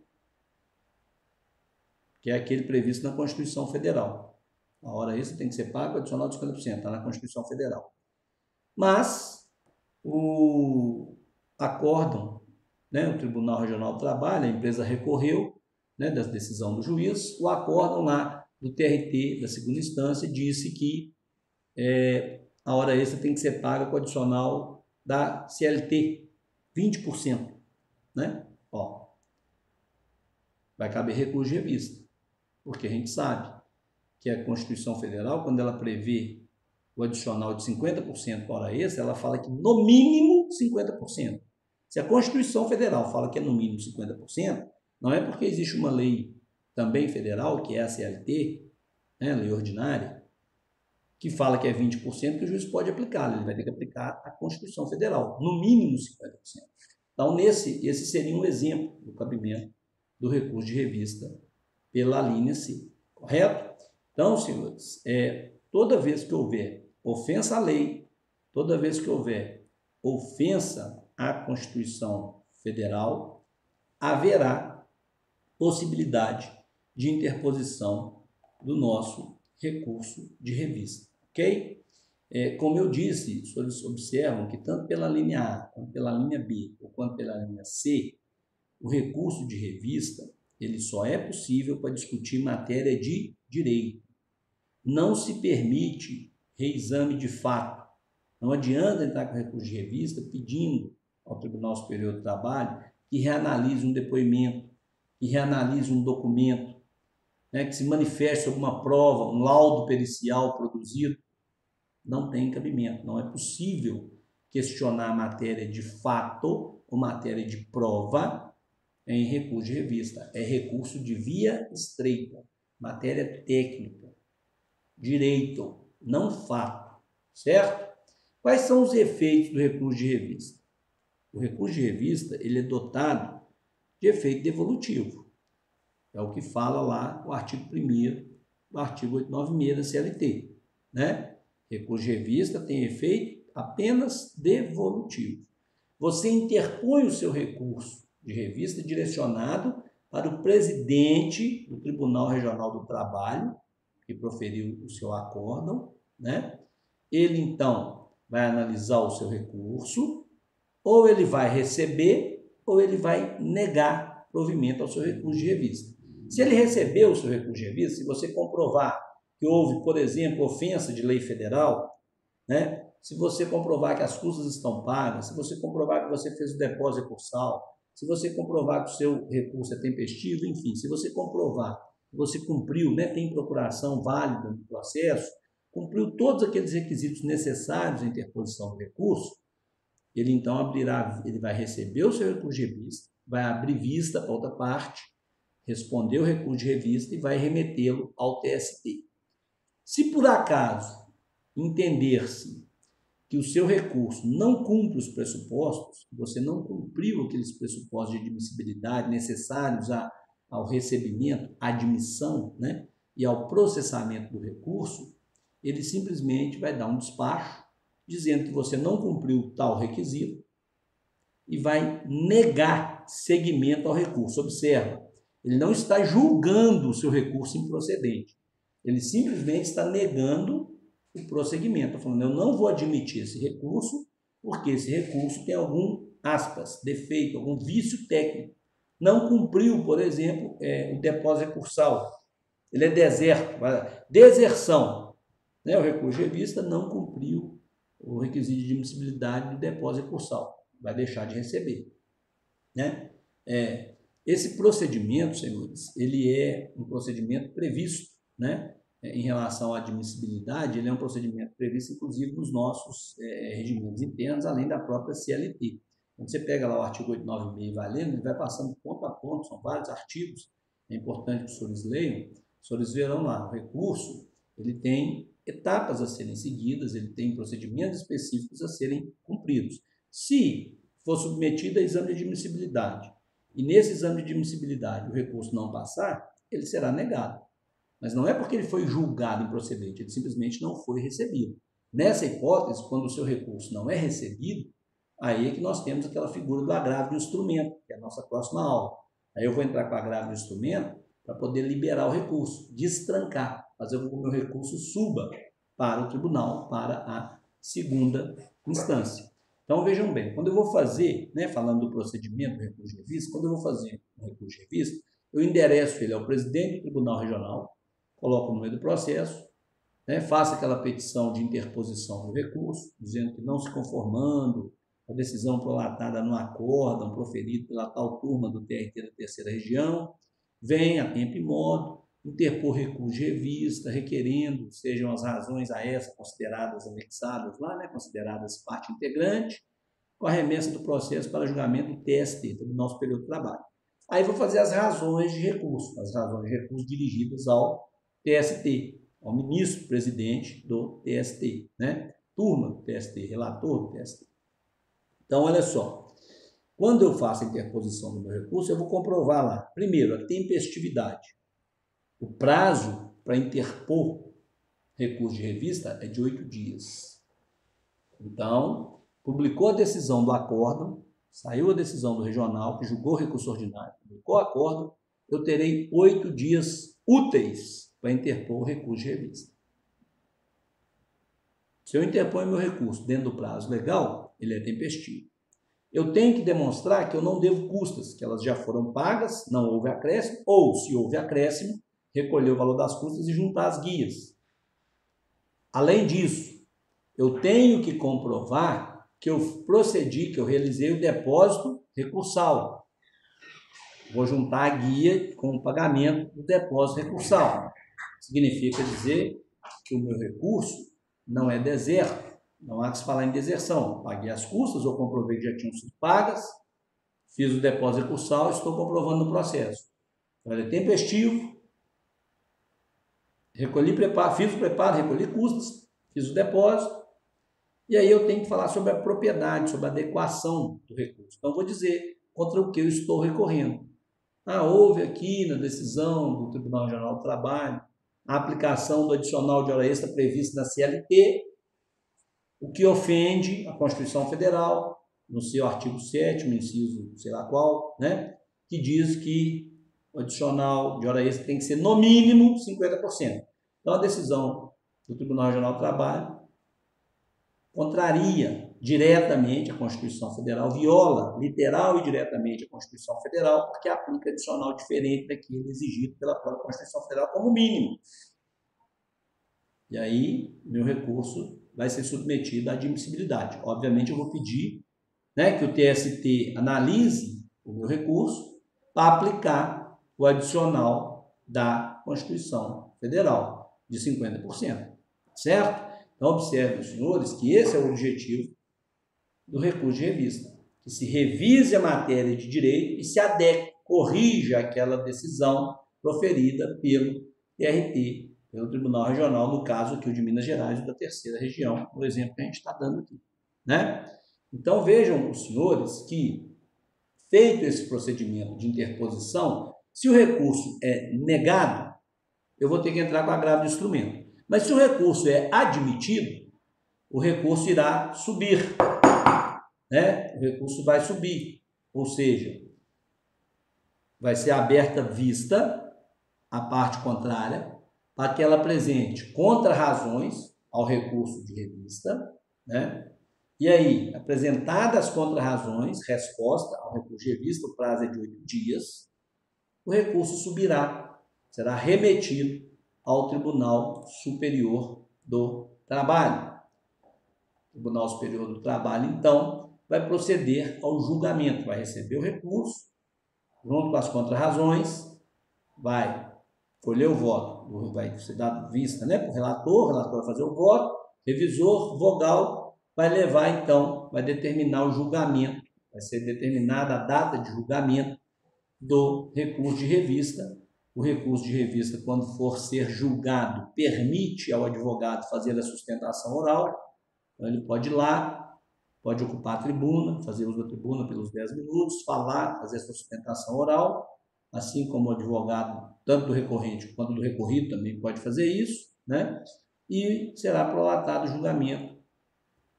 que é aquele previsto na Constituição Federal. A hora extra tem que ser paga, adicional de 50%, está na Constituição Federal. Mas o acórdão, né, o Tribunal Regional do Trabalho, a empresa recorreu, né, da decisão do juiz, o acórdão lá do TRT, da segunda instância, disse que a hora extra tem que ser paga com adicional da CLT, 20%. Né? Ó, vai caber recurso de revista, porque a gente sabe que a Constituição Federal, quando ela prevê o adicional de 50% para hora extra, ela fala que no mínimo 50%. Se a Constituição Federal fala que é no mínimo 50%, não é porque existe uma lei também federal, que é a CLT, né, lei ordinária, que fala que é 20%, que o juiz pode aplicar, ele vai ter que aplicar a Constituição Federal, no mínimo 50%. Então, esse seria um exemplo do cabimento do recurso de revista pela linha C, correto? Então, senhores, toda vez que houver ofensa à lei, toda vez que houver ofensa à Constituição Federal, haverá possibilidade de interposição do nosso recurso de revista, ok? Como eu disse, os senhores observam que tanto pela linha A, quanto pela linha B, ou quanto pela linha C, o recurso de revista ele só é possível para discutir matéria de direito. Não se permite reexame de fato. Não adianta entrar com recurso de revista pedindo ao Tribunal Superior do Trabalho que reanalise um depoimento, que reanalise um documento, né, que se manifeste alguma prova, um laudo pericial produzido. Não tem cabimento, não é possível questionar a matéria de fato ou matéria de prova em recurso de revista. É recurso de via estreita, matéria técnica, direito, não fato, certo? Quais são os efeitos do recurso de revista? O recurso de revista ele é dotado de efeito devolutivo. É o que fala lá o artigo 1º do artigo 896 da CLT, né? Recurso de revista tem efeito apenas devolutivo. Você interpõe o seu recurso de revista direcionado para o presidente do Tribunal Regional do Trabalho, que proferiu o seu acórdão, né? Ele, então, vai analisar o seu recurso, ou ele vai receber, ou ele vai negar provimento ao seu recurso de revista. Se ele recebeu o seu recurso de revista, se você comprovar que houve, por exemplo, ofensa de lei federal, né? Se você comprovar que as custas estão pagas, se você comprovar que você fez o depósito recursal, se você comprovar que o seu recurso é tempestivo, enfim, se você comprovar que você cumpriu, né, tem procuração válida no processo, cumpriu todos aqueles requisitos necessários à interposição do recurso, ele então abrirá, ele vai receber o seu recurso de revista, vai abrir vista para outra parte, responder o recurso de revista e vai remetê-lo ao TST. Se por acaso entender-se que o seu recurso não cumpre os pressupostos, que você não cumpriu aqueles pressupostos de admissibilidade necessários ao recebimento, à admissão, né, e ao processamento do recurso, ele simplesmente vai dar um despacho dizendo que você não cumpriu tal requisito e vai negar seguimento ao recurso. Observa, ele não está julgando o seu recurso improcedente, ele simplesmente está negando o prosseguimento, está falando, eu não vou admitir esse recurso, porque esse recurso tem algum, aspas, defeito, algum vício técnico. Não cumpriu, por exemplo, o depósito recursal. Ele é deserto, deserção. Né? O recurso de revista não cumpriu o requisito de admissibilidade do depósito recursal. Vai deixar de receber. Né? Esse procedimento, senhores, ele é um procedimento previsto, né? Em relação à admissibilidade, ele é um procedimento previsto, inclusive, nos nossos regimentos internos, além da própria CLT. Quando você pega lá o artigo 896 e vai lendo, ele vai passando ponto a ponto, são vários artigos, é importante que os senhores leiam, os senhores verão lá, o recurso, ele tem etapas a serem seguidas, ele tem procedimentos específicos a serem cumpridos. Se for submetido a exame de admissibilidade, e nesse exame de admissibilidade o recurso não passar, ele será negado. Mas não é porque ele foi julgado improcedente, ele simplesmente não foi recebido. Nessa hipótese, quando o seu recurso não é recebido, aí é que nós temos aquela figura do agravo de instrumento, que é a nossa próxima aula. Aí eu vou entrar com o agravo de instrumento para poder liberar o recurso, destrancar, fazer com que o meu recurso suba para o tribunal, para a segunda instância. Então vejam bem, quando eu vou fazer, né, falando do procedimento do recurso de revista, quando eu vou fazer um recurso de revista, eu endereço ele ao presidente do Tribunal Regional, coloco no meio do processo, né, faço aquela petição de interposição do recurso, dizendo que não se conformando a decisão prolatada no acórdão proferido pela tal turma do TRT da terceira região, vem a tempo e modo, interpor recurso de revista, requerendo, sejam as razões a essa consideradas anexadas lá, né, consideradas parte integrante, com a remessa do processo para julgamento do TST, Tribunal Superior do Trabalho. Aí vou fazer as razões de recurso dirigidas ao TST, ao ministro-presidente do TST, né? Turma do TST, relator do TST. Então, olha só, quando eu faço a interposição do meu recurso, eu vou comprovar lá, primeiro, a tempestividade. O prazo para interpor recurso de revista é de 8 dias. Então, publicou a decisão do acórdão, saiu a decisão do regional, que julgou o recurso ordinário, publicou o acórdão, eu terei 8 dias úteis para interpor o recurso de revista. Se eu interponho meu recurso dentro do prazo legal, ele é tempestivo. Eu tenho que demonstrar que eu não devo custas, que elas já foram pagas, não houve acréscimo, ou, se houve acréscimo, recolher o valor das custas e juntar as guias. Além disso, eu tenho que comprovar que eu procedi, que eu realizei o depósito recursal. Vou juntar a guia com o pagamento do depósito recursal. Significa dizer que o meu recurso não é deserto, não há que se falar em deserção. Paguei as custas, ou comprovei que já tinham sido pagas, fiz o depósito recursal, estou comprovando no processo. Então, ele é tempestivo, fiz o preparo, recolhi custas, fiz o depósito, e aí eu tenho que falar sobre a propriedade, sobre a adequação do recurso. Então, vou dizer contra o que eu estou recorrendo. Houve aqui na decisão do Tribunal Regional do Trabalho a aplicação do adicional de hora extra previsto na CLT, o que ofende a Constituição Federal, no seu artigo 7º, inciso sei lá qual, né, que diz que o adicional de hora extra tem que ser no mínimo 50%. Então, a decisão do Tribunal Regional do Trabalho contraria diretamente a Constituição Federal, viola literal e diretamente a Constituição Federal, porque aplica adicional diferente daquele exigido pela própria Constituição Federal como mínimo. E aí, meu recurso vai ser submetido à admissibilidade. Obviamente, eu vou pedir, né, que o TST analise o meu recurso para aplicar o adicional da Constituição Federal de 50%, certo? Então, observem, os senhores, que esse é o objetivo do recurso de revista, que se revise a matéria de direito e se adeque, corrija aquela decisão proferida pelo TRT, pelo Tribunal Regional, no caso aqui o de Minas Gerais e da terceira região, por exemplo, que a gente está dando aqui, né? Então, vejam os senhores que, feito esse procedimento de interposição, se o recurso é negado, eu vou ter que entrar com agravo de instrumento. Mas se o recurso é admitido, o recurso irá subir, né? O recurso vai subir, ou seja, vai ser aberta vista à parte contrária para que ela apresente contra-razões ao recurso de revista, né? E aí, apresentadas as contra-razões, resposta ao recurso de revista, o prazo é de 8 dias, o recurso subirá, será remetido ao Tribunal Superior do Trabalho. O Tribunal Superior do Trabalho, então, vai proceder ao julgamento, vai receber o recurso, junto com as contra-razões, vai colher o voto, vai ser dado vista, né, para o relator vai fazer o voto, revisor, vogal, vai levar, então, vai determinar o julgamento, vai ser determinada a data de julgamento do recurso de revista. O recurso de revista, quando for ser julgado, permite ao advogado fazer a sustentação oral. Então, ele pode ir lá, pode ocupar a tribuna, fazer uso da tribuna pelos 10 minutos, falar, fazer a sustentação oral, assim como o advogado, tanto do recorrente quanto do recorrido, também pode fazer isso, né? E será prolatado o julgamento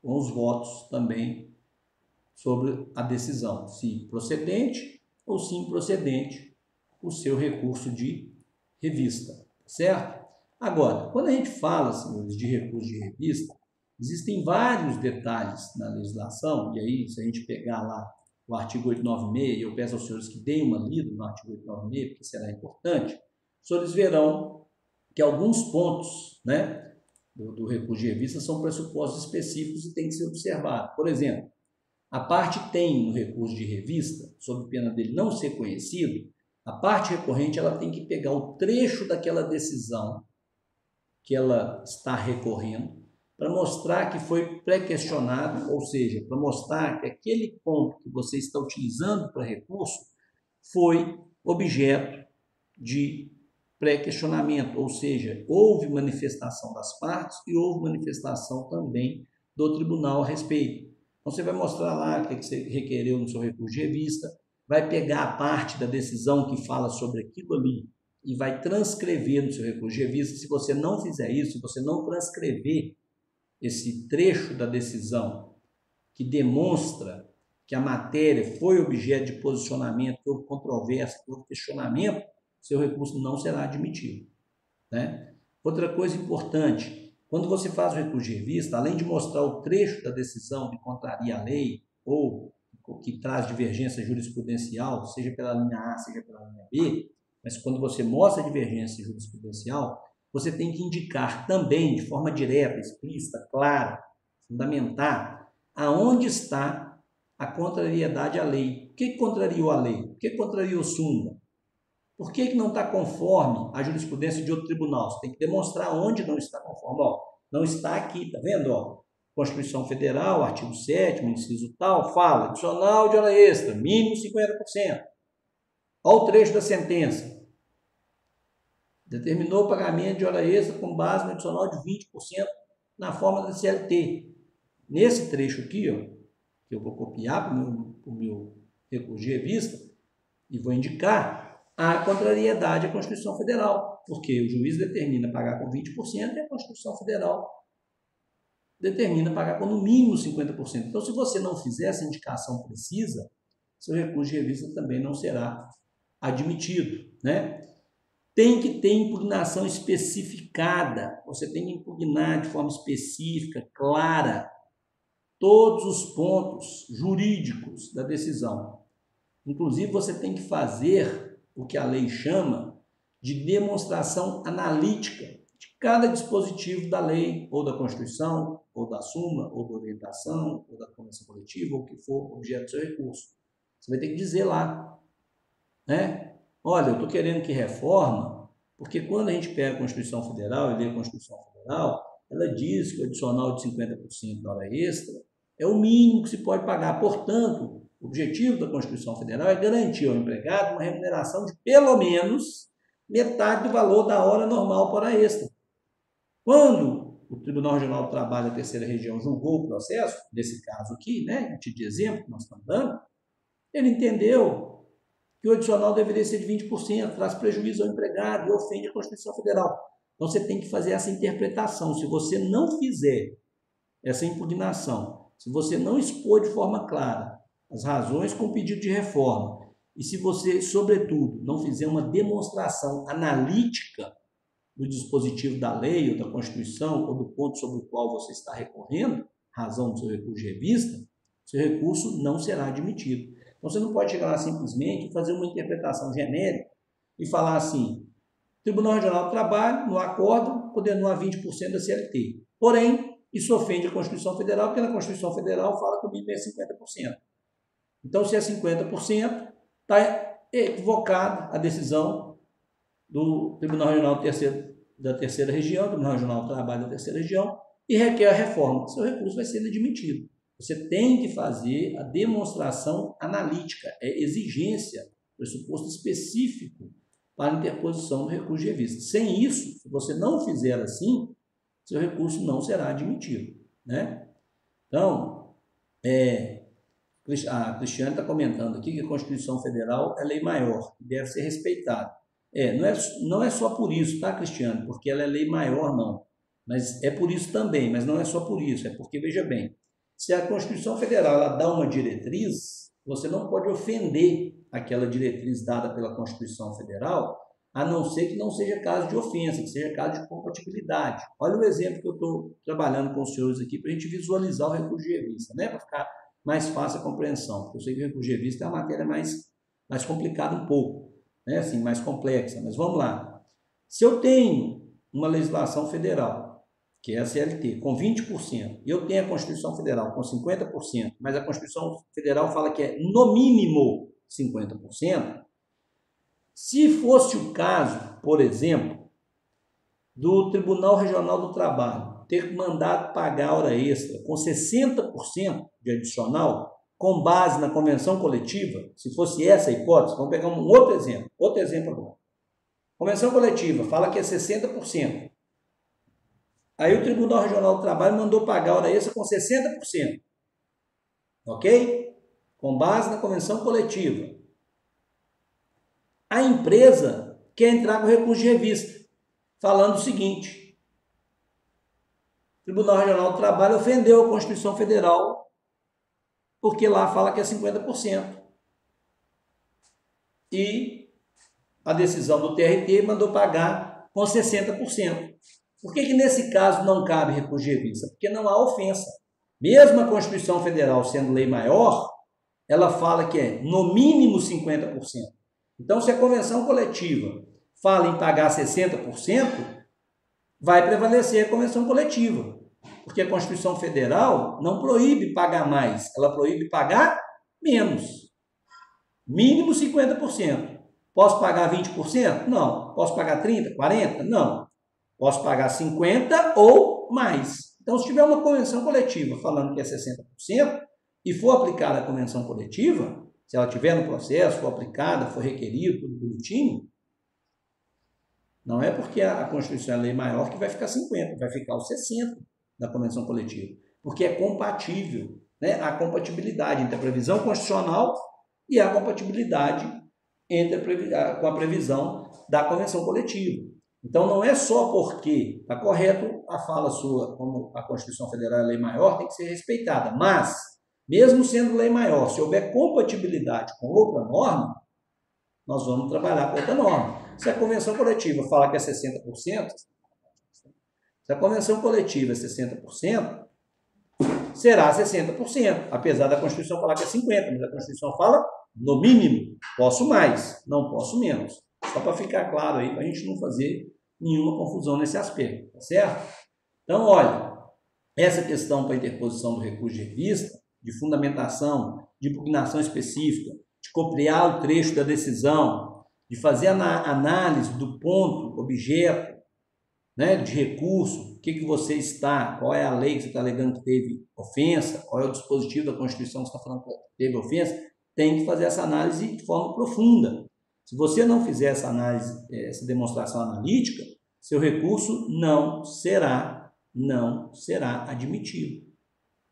com os votos também sobre a decisão, se procedente ou se improcedente o seu recurso de revista, certo? Agora, quando a gente fala, senhores, de recurso de revista, existem vários detalhes na legislação, e aí, se a gente pegar lá o artigo 896, eu peço aos senhores que deem uma lida no artigo 896, porque será importante, os senhores verão que alguns pontos, né, do recurso de revista são pressupostos específicos e tem que ser observado. Por exemplo, a parte tem no recurso de revista, sob pena dele não ser conhecido, a parte recorrente ela tem que pegar o trecho daquela decisão que ela está recorrendo para mostrar que foi pré-questionado, ou seja, para mostrar que aquele ponto que você está utilizando para recurso foi objeto de pré-questionamento, ou seja, houve manifestação das partes e houve manifestação também do tribunal a respeito. Então, você vai mostrar lá o que você requereu no seu recurso de revista, vai pegar a parte da decisão que fala sobre aquilo ali e vai transcrever no seu recurso de revista. Se você não fizer isso, se você não transcrever esse trecho da decisão que demonstra que a matéria foi objeto de posicionamento, que houve controvérsia, que houve questionamento, seu recurso não será admitido, né? Outra coisa importante, quando você faz o recurso de revista, além de mostrar o trecho da decisão que contraria a lei ou que traz divergência jurisprudencial, seja pela linha A, seja pela linha B, mas quando você mostra a divergência jurisprudencial, você tem que indicar também, de forma direta, explícita, clara, fundamentar, aonde está a contrariedade à lei. O que contrariou a lei? O que contrariou o súmula? Por que não está conforme a jurisprudência de outro tribunal? Você tem que demonstrar onde não está conforme. Ó, não está aqui, tá vendo? Ó, Constituição Federal, artigo 7º, inciso tal, fala, adicional de hora extra, mínimo 50%. Olha o trecho da sentença. Determinou o pagamento de hora extra com base no adicional de 20% na forma da CLT. Nesse trecho aqui, ó, que eu vou copiar para o meu recurso de revista e vou indicar, há contrariedade à Constituição Federal, porque o juiz determina pagar com 20% e a Constituição Federal determina pagar com no mínimo 50%. Então, se você não fizer essa indicação precisa, seu recurso de revista também não será admitido, né? Tem que ter impugnação especificada, você tem que impugnar de forma específica, clara, todos os pontos jurídicos da decisão. Inclusive, você tem que fazer o que a lei chama de demonstração analítica de cada dispositivo da lei, ou da Constituição, ou da súmula, ou da orientação, ou da convenção coletiva, ou o que for objeto do seu recurso. Você vai ter que dizer lá, né? Olha, eu estou querendo que reforma, porque quando a gente pega a Constituição Federal e lê a Constituição Federal, ela diz que o adicional de 50% da hora extra é o mínimo que se pode pagar. Portanto, o objetivo da Constituição Federal é garantir ao empregado uma remuneração de pelo menos metade do valor da hora normal por hora extra. Quando o Tribunal Regional do Trabalho da Terceira Região julgou o processo, nesse caso aqui, né, de exemplo que nós estamos dando, ele entendeu que o adicional deveria ser de 20%, traz prejuízo ao empregado e ofende a Constituição Federal. Então, você tem que fazer essa interpretação. Se você não fizer essa impugnação, se você não expor de forma clara as razões com o pedido de reforma, e se você, sobretudo, não fizer uma demonstração analítica do dispositivo da lei ou da Constituição ou do ponto sobre o qual você está recorrendo, razão do seu recurso de revista, seu recurso não será admitido. Então, você não pode chegar lá simplesmente e fazer uma interpretação genérica e falar assim, Tribunal Regional do Trabalho, no acordo, condenou a 20% da CLT. Porém, isso ofende a Constituição Federal, porque na Constituição Federal fala que o mínimo é 50%. Então, se é 50%, está equivocada a decisão do Tribunal Regional da Terceira Região, Tribunal Regional do Trabalho da Terceira Região, e requer a reforma. Seu recurso vai ser admitido. Você tem que fazer a demonstração analítica, é exigência, pressuposto específico para a interposição do recurso de revista. Sem isso, se você não fizer assim, seu recurso não será admitido, né? Então, a Cristiane está comentando aqui que a Constituição Federal é lei maior, deve ser respeitada. Não é só por isso, tá, Cristiane? Porque ela é lei maior, não. Mas é por isso também, mas não é só por isso, é porque, veja bem, se a Constituição Federal ela dá uma diretriz, você não pode ofender aquela diretriz dada pela Constituição Federal, a não ser que não seja caso de ofensa, que seja caso de compatibilidade. Olha o exemplo que eu estou trabalhando com os senhores aqui para a gente visualizar o recurso de revista, né? Para ficar mais fácil a compreensão. Porque eu sei que o recurso de revista é uma matéria mais complicada um pouco, né? Assim, mais complexa. Mas vamos lá. Se eu tenho uma legislação federal, que é a CLT, com 20%, e eu tenho a Constituição Federal com 50%, mas a Constituição Federal fala que é no mínimo 50%, se fosse o caso, por exemplo, do Tribunal Regional do Trabalho ter mandado pagar hora extra com 60% de adicional, com base na convenção coletiva, se fosse essa a hipótese, vamos pegar um outro exemplo agora. Convenção coletiva fala que é 60%. Aí o Tribunal Regional do Trabalho mandou pagar hora extra com 60%. Ok? Com base na convenção coletiva. A empresa quer entrar com recurso de revista, falando o seguinte: o Tribunal Regional do Trabalho ofendeu a Constituição Federal, porque lá fala que é 50%. E a decisão do TRT mandou pagar com 60%. Por que nesse caso não cabe recurso de revista? Porque não há ofensa. Mesmo a Constituição Federal sendo lei maior, ela fala que é no mínimo 50%. Então, se a convenção coletiva fala em pagar 60%, vai prevalecer a convenção coletiva. Porque a Constituição Federal não proíbe pagar mais, ela proíbe pagar menos. Mínimo 50%. Posso pagar 20%? Não. Posso pagar 30%, 40%? Não. Posso pagar 50% ou mais. Então, se tiver uma convenção coletiva falando que é 60% e for aplicada a convenção coletiva, se ela estiver no processo, for aplicada, for requerido, tudo bonitinho, não é porque a Constituição é a lei maior que vai ficar 50%, vai ficar os 60% da convenção coletiva, porque é compatível, né? A compatibilidade entre a previsão constitucional e a compatibilidade com a previsão da convenção coletiva. Então, não é só porque está correto a fala sua, como a Constituição Federal é lei maior, tem que ser respeitada. Mas, mesmo sendo lei maior, se houver compatibilidade com outra norma, nós vamos trabalhar com outra norma. Se a convenção coletiva fala que é 60%, se a convenção coletiva é 60%, será 60%, apesar da Constituição falar que é 50%, mas a Constituição fala, no mínimo, posso mais, não posso menos. Só para ficar claro aí, para a gente não fazer nenhuma confusão nesse aspecto, tá certo? Então, olha, essa questão para interposição do recurso de revista, de fundamentação, de impugnação específica, de copiar o trecho da decisão, de fazer a análise do ponto, objeto, né, de recurso, o que você está, qual é a lei que você está alegando que teve ofensa, qual é o dispositivo da Constituição que você está falando que teve ofensa, tem que fazer essa análise de forma profunda. Se você não fizer essa análise, essa demonstração analítica, seu recurso não será admitido,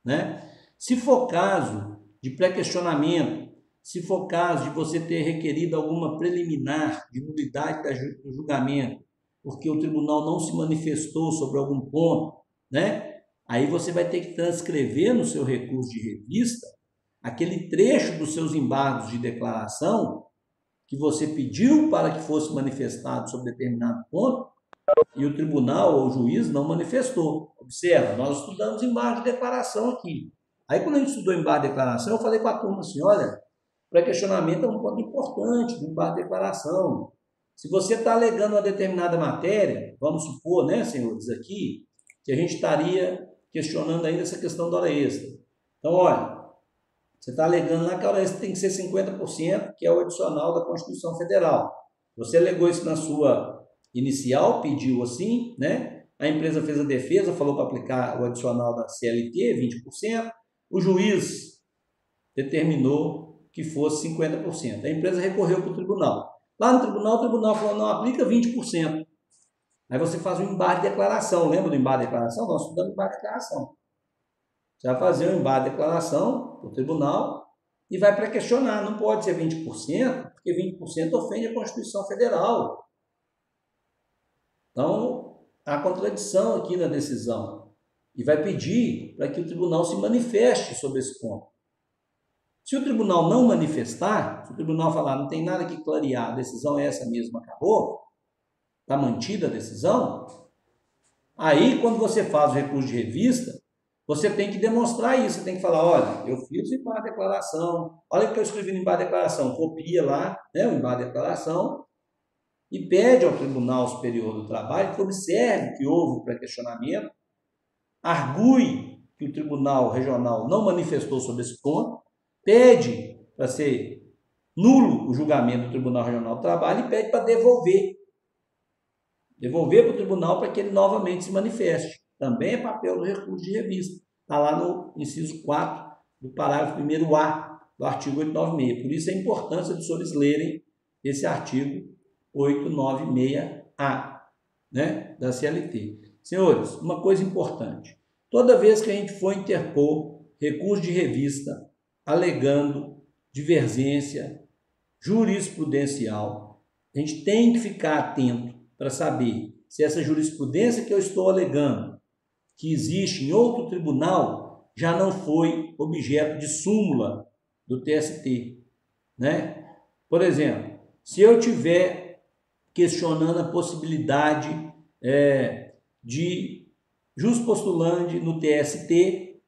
né? Se for caso de pré-questionamento, se for caso de você ter requerido alguma preliminar de nulidade do julgamento, porque o tribunal não se manifestou sobre algum ponto, né? Aí você vai ter que transcrever no seu recurso de revista aquele trecho dos seus embargos de declaração que você pediu para que fosse manifestado sobre determinado ponto e o tribunal ou o juiz não manifestou. Observa, nós estudamos embargo de declaração aqui. Aí quando a gente estudou embargo de declaração, eu falei com a turma assim, olha, pré-questionamento é um ponto importante do embargo de declaração. Se você está alegando uma determinada matéria, vamos supor, né, senhores, aqui, que a gente estaria questionando ainda essa questão da hora extra. Então, olha, você está alegando lá que a hora extra tem que ser 50%, que é o adicional da Constituição Federal. Você alegou isso na sua inicial, pediu assim, né? A empresa fez a defesa, falou para aplicar o adicional da CLT, 20%. O juiz determinou que fosse 50%. A empresa recorreu para o tribunal. Lá no tribunal, o tribunal falou, não, aplica 20%. Aí você faz um embargo de declaração. Lembra do embargo de declaração? Nós estudamos embargo de declaração. Você vai fazer um embargo de declaração para o tribunal e vai pré-questionar. Não pode ser 20%, porque 20% ofende a Constituição Federal. Então, há contradição aqui na decisão. E vai pedir para que o tribunal se manifeste sobre esse ponto. Se o tribunal não manifestar, se o tribunal falar, não tem nada que clarear, a decisão é essa mesmo, acabou, está mantida a decisão, aí quando você faz o recurso de revista, você tem que demonstrar isso, você tem que falar, olha, eu fiz o embargo de declaração, olha o que eu escrevi no embargo de declaração, copia lá, né, o embargo de declaração, e pede ao Tribunal Superior do Trabalho que observe que houve pré-questionamento, argue que o Tribunal Regional não manifestou sobre esse ponto, pede para ser nulo o julgamento do Tribunal Regional do Trabalho e pede para devolver para o tribunal para que ele novamente se manifeste. Também é papel do recurso de revista. Está lá no inciso 4 do parágrafo 1º-A do artigo 896. Por isso a importância dos senhores lerem esse artigo 896A, né, da CLT. Senhores, uma coisa importante. Toda vez que a gente for interpor recurso de revista alegando divergência jurisprudencial, a gente tem que ficar atento para saber se essa jurisprudência que eu estou alegando, que existe em outro tribunal, já não foi objeto de súmula do TST, né? Por exemplo, se eu tiver questionando a possibilidade de jus postulandi no TST,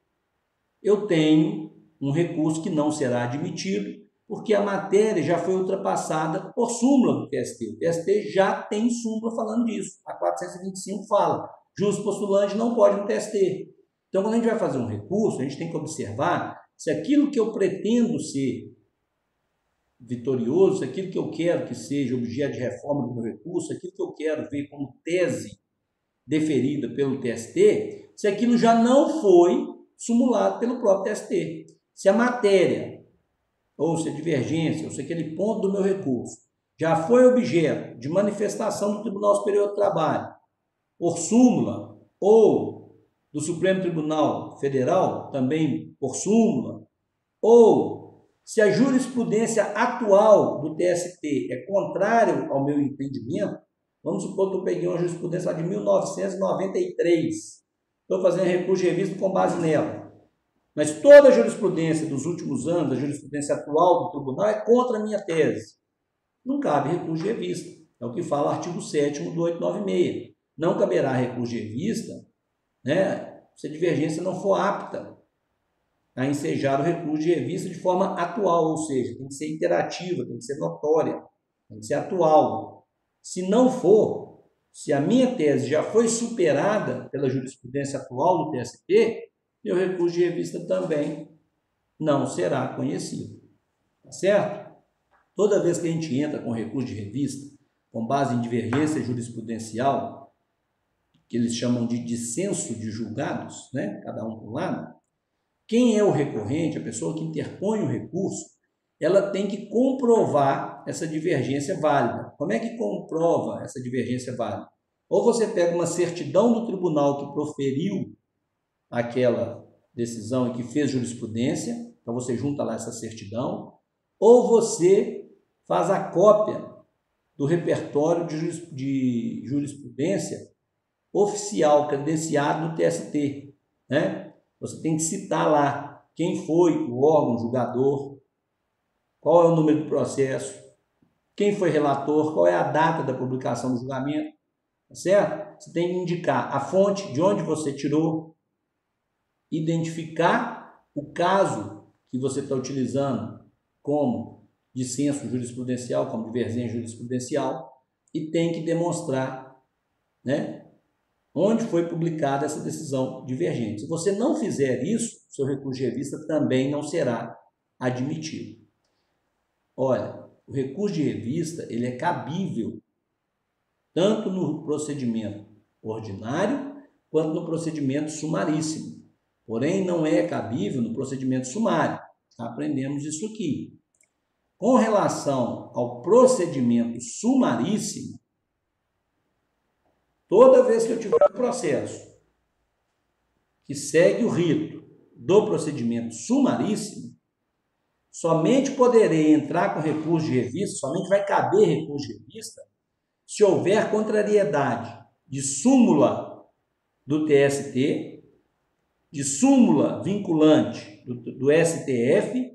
eu tenho um recurso que não será admitido, porque a matéria já foi ultrapassada por súmula do TST. O TST já tem súmula falando disso. A 425 fala, jus postulandi não pode no TST. Então, quando a gente vai fazer um recurso, a gente tem que observar se aquilo que eu pretendo ser vitorioso, se aquilo que eu quero que seja objeto de reforma do meu recurso, aquilo que eu quero ver como tese deferida pelo TST, se aquilo já não foi sumulado pelo próprio TST. Se a matéria, ou se a divergência, ou se aquele ponto do meu recurso já foi objeto de manifestação do Tribunal Superior do Trabalho, por súmula, ou do Supremo Tribunal Federal, também por súmula, ou Se a jurisprudência atual do TST é contrário ao meu entendimento, vamos supor que eu peguei uma jurisprudência lá de 1993, estou fazendo recurso de revista com base nela, mas toda a jurisprudência dos últimos anos, a jurisprudência atual do tribunal é contra a minha tese. Não cabe recurso de revista. É o que fala o artigo 7º do 896. Não caberá recurso de revista, né, se a divergência não for apta a ensejar o recurso de revista de forma atual, ou seja, tem que ser interativa, tem que ser notória, tem que ser atual. Se não for, se a minha tese já foi superada pela jurisprudência atual do TST, meu recurso de revista também não será conhecido. Tá certo? Toda vez que a gente entra com recurso de revista, com base em divergência jurisprudencial, que eles chamam de dissenso de julgados, né? Cada um por um lado, quem é o recorrente, a pessoa que interpõe o recurso, ela tem que comprovar essa divergência válida. Como é que comprova essa divergência válida? Ou você pega uma certidão do tribunal que proferiu aquela decisão e que fez jurisprudência, então você junta lá essa certidão, ou você faz a cópia do repertório de jurisprudência oficial, credenciado no TST, né? Você tem que citar lá quem foi o órgão julgador, qual é o número do processo, quem foi relator, qual é a data da publicação do julgamento, tá certo? Você tem que indicar a fonte, de onde você tirou, identificar o caso que você está utilizando como dissenso jurisprudencial, como divergência jurisprudencial, e tem que demonstrar, né, onde foi publicada essa decisão divergente. Se você não fizer isso, seu recurso de revista também não será admitido. Olha, o recurso de revista ele é cabível tanto no procedimento ordinário quanto no procedimento sumaríssimo. Porém, não é cabível no procedimento sumário. Aprendemos isso aqui. Com relação ao procedimento sumaríssimo, toda vez que eu tiver um processo que segue o rito do procedimento sumaríssimo, somente poderei entrar com recurso de revista, somente vai caber recurso de revista, se houver contrariedade de súmula do TST, de súmula vinculante do STF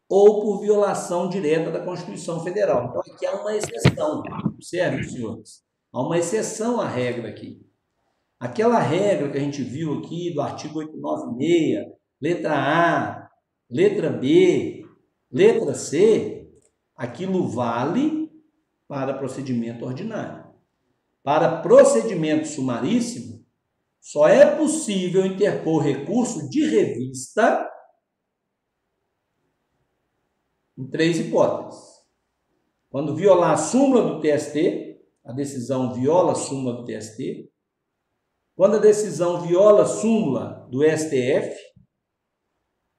ou por violação direta da Constituição Federal. Então, aqui há uma exceção. Observe, senhores. Há uma exceção à regra aqui. Aquela regra que a gente viu aqui do artigo 896, letra A, letra B, letra C, aquilo vale para procedimento ordinário. Para procedimento sumaríssimo, só é possível interpor recurso de revista em 3 hipóteses. Quando violar a súmula do TST, a decisão viola a súmula do TST. Quando a decisão viola a súmula do STF.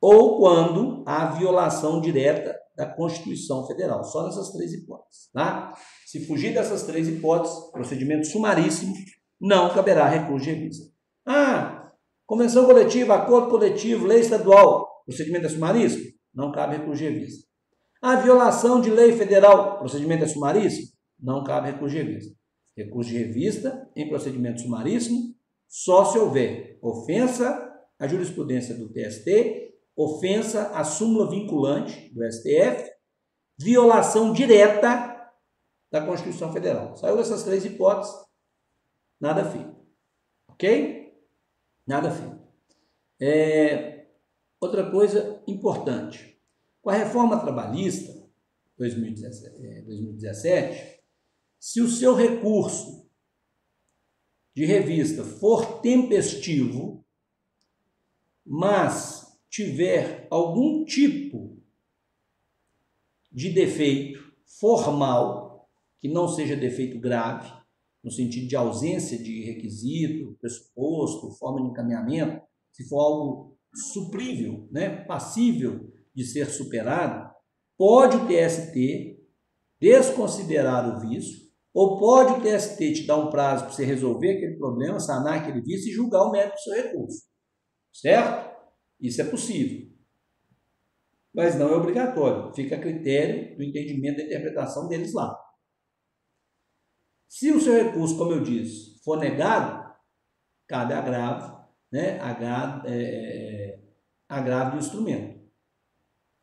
Ou quando há violação direta da Constituição Federal. Só nessas 3 hipóteses. Tá? Se fugir dessas 3 hipóteses, procedimento sumaríssimo, não caberá recurso de revista. Convenção coletiva, acordo coletivo, lei estadual, procedimento é sumaríssimo? Não cabe recurso de revista. Violação de lei federal, procedimento é sumaríssimo? Não cabe recurso de revista. Recurso de revista em procedimento sumaríssimo só se houver ofensa à jurisprudência do TST, ofensa à súmula vinculante do STF, violação direta da Constituição Federal. Saiu dessas 3 hipóteses, nada feito. Ok? Nada feito. Outra coisa importante. Com a reforma trabalhista, 2017, se o seu recurso de revista for tempestivo, mas tiver algum tipo de defeito formal, que não seja defeito grave, no sentido de ausência de requisito, pressuposto, forma de encaminhamento, se for algo suprível, né, passível de ser superado, pode o TST desconsiderar o vício, ou pode o TST te dar um prazo para você resolver aquele problema, sanar aquele vício e julgar o mérito do seu recurso. Certo? Isso é possível. mas não é obrigatório. Fica a critério do entendimento da interpretação deles lá. Se o seu recurso, como eu disse, for negado, cabe agravo, né? Agravo do instrumento.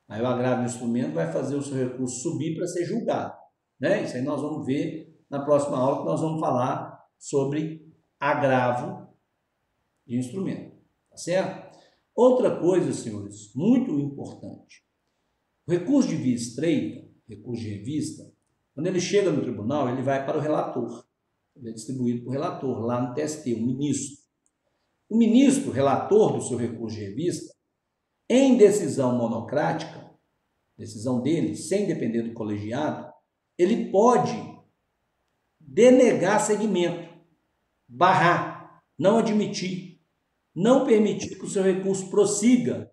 Aí o agravo do instrumento vai fazer o seu recurso subir para ser julgado, né? Isso aí nós vamos ver na próxima aula, que nós vamos falar sobre agravo de instrumento, tá certo? Outra coisa, senhores, muito importante. O recurso de via estreita, recurso de revista, quando ele chega no tribunal, ele vai para o relator. Ele é distribuído para o relator, lá no TST, o ministro. O ministro, relator do seu recurso de revista, em decisão monocrática, decisão dele, sem depender do colegiado, ele pode denegar seguimento, barrar, não admitir, não permitir que o seu recurso prossiga,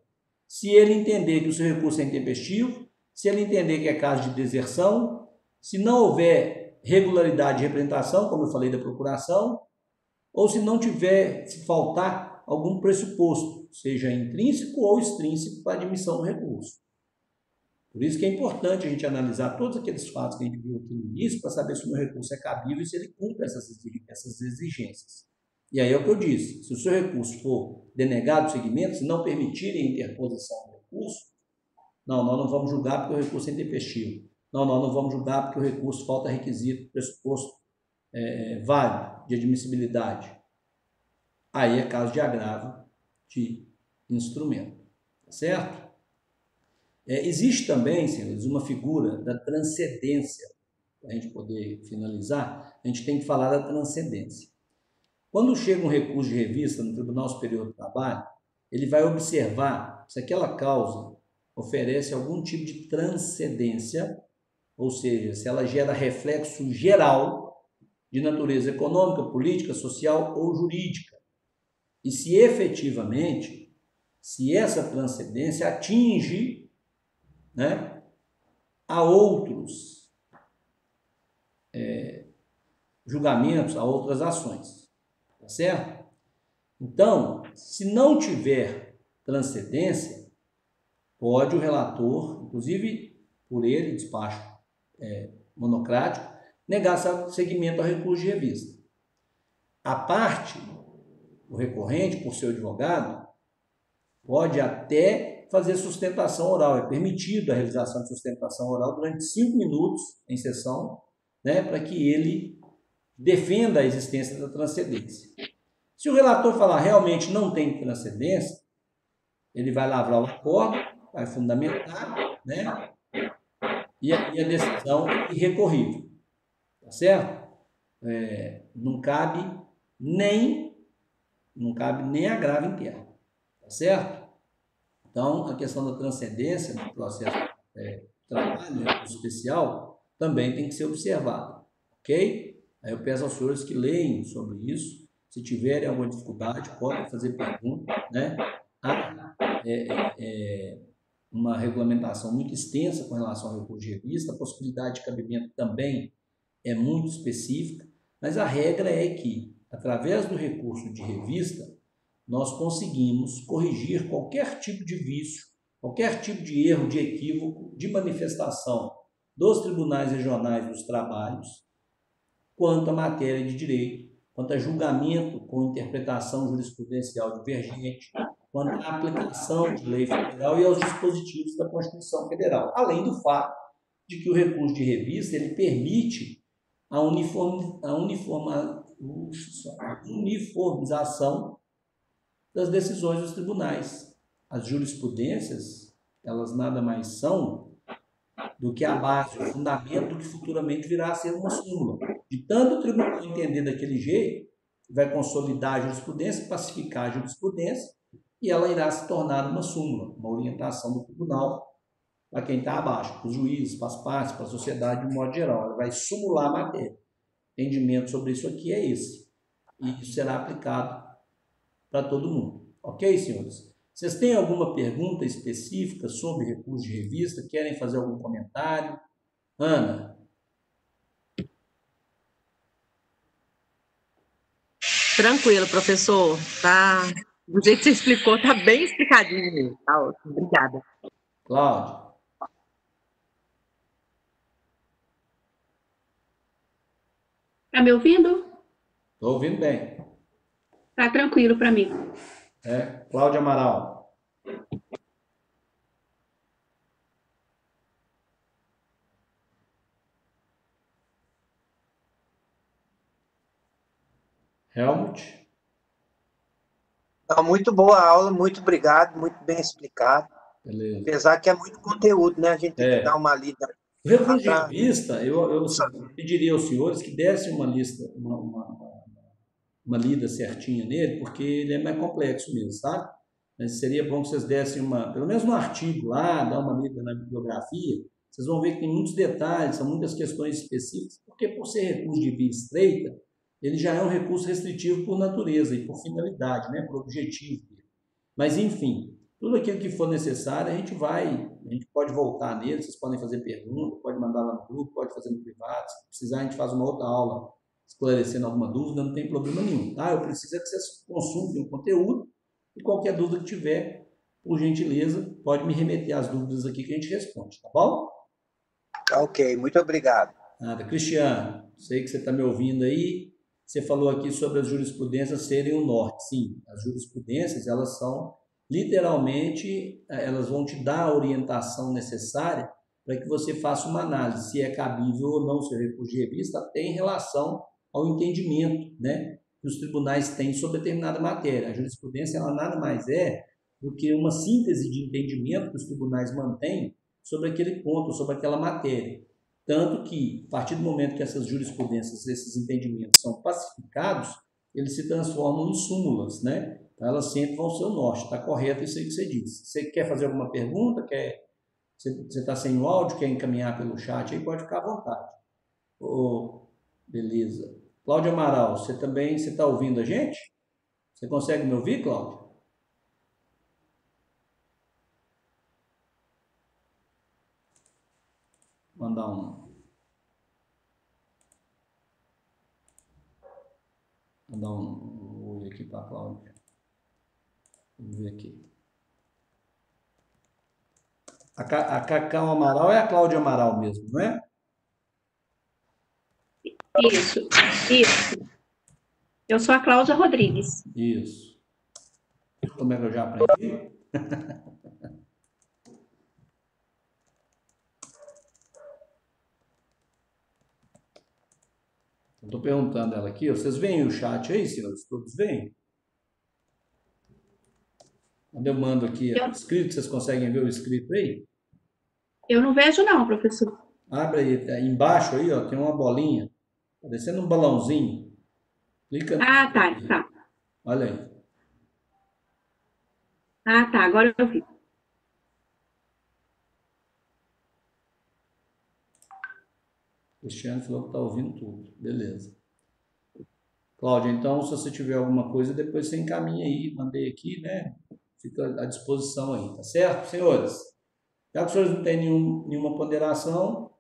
se ele entender que o seu recurso é intempestivo, se ele entender que é caso de deserção, se não houver regularidade de representação, como eu falei da procuração, ou se não tiver, se faltar algum pressuposto, seja intrínseco ou extrínseco para admissão do recurso. Por isso que é importante a gente analisar todos aqueles fatos que a gente viu aqui no início para saber se o meu recurso é cabível e se ele cumpre essas exigências. E aí é o que eu disse, se o seu recurso for denegado o segmento, se não permitirem a interposição do recurso, não, nós não vamos julgar porque o recurso é intempestivo. Não, nós não vamos julgar porque o recurso falta requisito, pressuposto válido de admissibilidade. Aí é caso de agravo de instrumento, tá certo? Existe também, senhores, uma figura da transcendência. Para a gente poder finalizar, a gente tem que falar da transcendência. Quando chega um recurso de revista no Tribunal Superior do Trabalho, ele vai observar se aquela causa oferece algum tipo de transcendência, ou seja, se ela gera reflexo geral de natureza econômica, política, social ou jurídica. E se efetivamente, se essa transcendência atinge, né, a outros julgamentos, a outras ações. Tá certo? Então, se não tiver transcendência, pode o relator, inclusive por ele, despacho monocrático, negar seguimento ao recurso de revista. A parte, o recorrente, por seu advogado, pode até fazer sustentação oral. É permitido a realização de sustentação oral durante 5 minutos em sessão, né, para que ele defenda a existência da transcendência. Se o relator falar realmente não tem transcendência, ele vai lavrar o acordo, vai fundamentar, né, e a decisão é irrecorrível. Tá certo? Não cabe nem agravo interno. Tá certo? Então, a questão da transcendência no processo de trabalho, especial, também tem que ser observada. Ok? Aí eu peço aos senhores que leiam sobre isso. Se tiverem alguma dificuldade, podem fazer pergunta, né? Há uma regulamentação muito extensa com relação ao recurso de revista, a possibilidade de cabimento também é muito específica, mas a regra é que, através do recurso de revista, nós conseguimos corrigir qualquer tipo de vício, qualquer tipo de erro, de equívoco, de manifestação dos tribunais regionais dos trabalhos, quanto à matéria de direito, quanto a julgamento com interpretação jurisprudencial divergente, quanto à aplicação de lei federal e aos dispositivos da Constituição Federal, além do fato de que o recurso de revista ele permite a uniformização das decisões dos tribunais. As jurisprudências, elas nada mais são do que a base, o fundamento do que futuramente virá a ser uma súmula. De tanto o tribunal entender daquele jeito, vai consolidar a jurisprudência, pacificar a jurisprudência, e ela irá se tornar uma súmula, uma orientação do tribunal para quem está abaixo, para os juízes, para as partes, para a sociedade de um modo geral. Ela vai sumular a matéria. O entendimento sobre isso aqui é esse. E isso será aplicado para todo mundo. Ok, senhores? Vocês têm alguma pergunta específica sobre recurso de revista? Querem fazer algum comentário? Ana? Tranquilo, professor. Tá, do jeito que você explicou, tá bem explicadinho mesmo. Tá ótimo, obrigada. Cláudia, Tá me ouvindo? estou ouvindo bem. Tá tranquilo para mim. Cláudia Amaral. Helmut, Muito boa a aula, muito obrigado, muito bem explicado. beleza. Apesar que é muito conteúdo, né? A gente tem que dar É, uma lida o recurso de para. vista, eu pediria aos senhores que dessem uma lista, uma lida certinha nele, porque ele é mais complexo mesmo, sabe? Mas seria bom que vocês dessem pelo menos no artigo lá, dar uma lida na bibliografia, vocês vão ver que tem muitos detalhes, são muitas questões específicas, porque por ser recurso de via estreita, ele já é um recurso restritivo por natureza e por finalidade, né, por objetivo. Mas, enfim, tudo aquilo que for necessário, a gente pode voltar nele, vocês podem fazer pergunta, pode mandar lá no grupo, pode fazer no privado, se precisar a gente faz uma outra aula esclarecendo alguma dúvida, não tem problema nenhum, tá? Eu preciso é que vocês consultem o conteúdo e qualquer dúvida que tiver, por gentileza, pode me remeter às dúvidas aqui que a gente responde, tá bom? Ok, muito obrigado. Nada. Cristiano, sei que você está me ouvindo aí, você falou aqui sobre as jurisprudências serem o norte. Sim, as jurisprudências, elas são, literalmente, elas vão te dar a orientação necessária para que você faça uma análise, se é cabível ou não seu recurso de revista, até em relação ao entendimento, né, que os tribunais têm sobre determinada matéria. A jurisprudência, ela nada mais é do que uma síntese de entendimento que os tribunais mantêm sobre aquele ponto, sobre aquela matéria. Tanto que, a partir do momento que essas jurisprudências, esses entendimentos são pacificados, eles se transformam em súmulas, né? Então, elas sempre vão ser o norte. Está correto isso aí que você disse. Você quer fazer alguma pergunta? Você está sem o áudio? Quer encaminhar pelo chat? Aí pode ficar à vontade. Beleza. Cláudio Amaral, você também está ouvindo a gente? Você consegue me ouvir, Cláudio? Mandar um oi aqui para a Cláudia. Vamos ver aqui. A Cacau Amaral é a Cláudia Amaral mesmo, não é? Isso. Eu sou a Cláudia Rodrigues. Isso. Como é que eu já aprendi? Eu estou perguntando ela aqui, vocês veem o chat aí, senhores? Todos veem? Quando eu mando aqui escrito, vocês conseguem ver o escrito aí? Eu não vejo não, professor. Abre aí, embaixo aí, ó, tem uma bolinha, parecendo um balãozinho. Clica Ah, tá. Olha aí. Ah, tá, agora eu vi. O Cristiano falou que está ouvindo tudo. Beleza. Cláudia, então, se você tiver alguma coisa, depois você encaminha aí, mandei aqui, né? Fica à disposição aí, tá certo, senhores? Já que os senhores não têm nenhuma ponderação,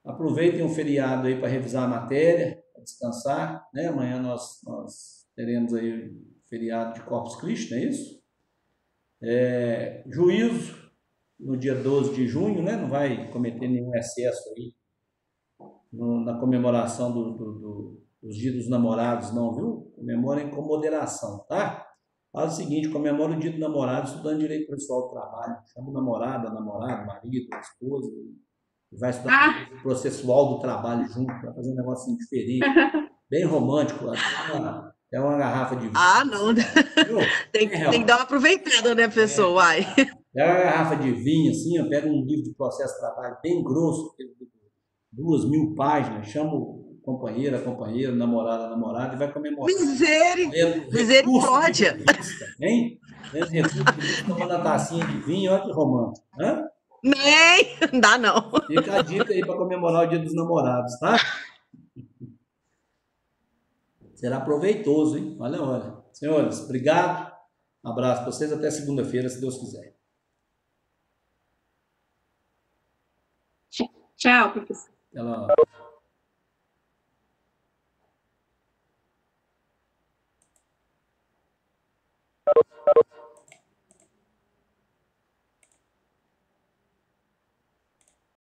aproveitem o feriado aí para revisar a matéria, para descansar, né? Amanhã nós teremos aí o feriado de Corpus Christi, não é isso? Juízo no dia 12 de junho, né? Não vai cometer nenhum excesso aí na comemoração dos dias dos namorados, não, viu? Comemorem com moderação, tá? Faz o seguinte, comemora o dia do namorado estudando direito pessoal do trabalho. Chama o namorado, marido, a esposa, e vai estudar processual do trabalho junto, para fazer um negocinho diferente, bem romântico. É uma garrafa de vinho. Ah, não. Tem que dar uma aproveitada, né, professor? Uai. Pega uma garrafa de vinho, assim, pega um livro de processo de trabalho bem grosso, 2.000 páginas, chama o companheiro, a companheira, namorado, e vai comemorar. Misericórdia! Hein? Lendo recurso de vista, tomando a tacinha de vinho, olha que romântico. Hã? Nem! Não dá, não. Fica a dica aí para comemorar o dia dos namorados, tá? Será proveitoso, hein? Olha. Senhores, obrigado. Um abraço para vocês. Até segunda-feira, se Deus quiser. Tchau, professor. Até lá.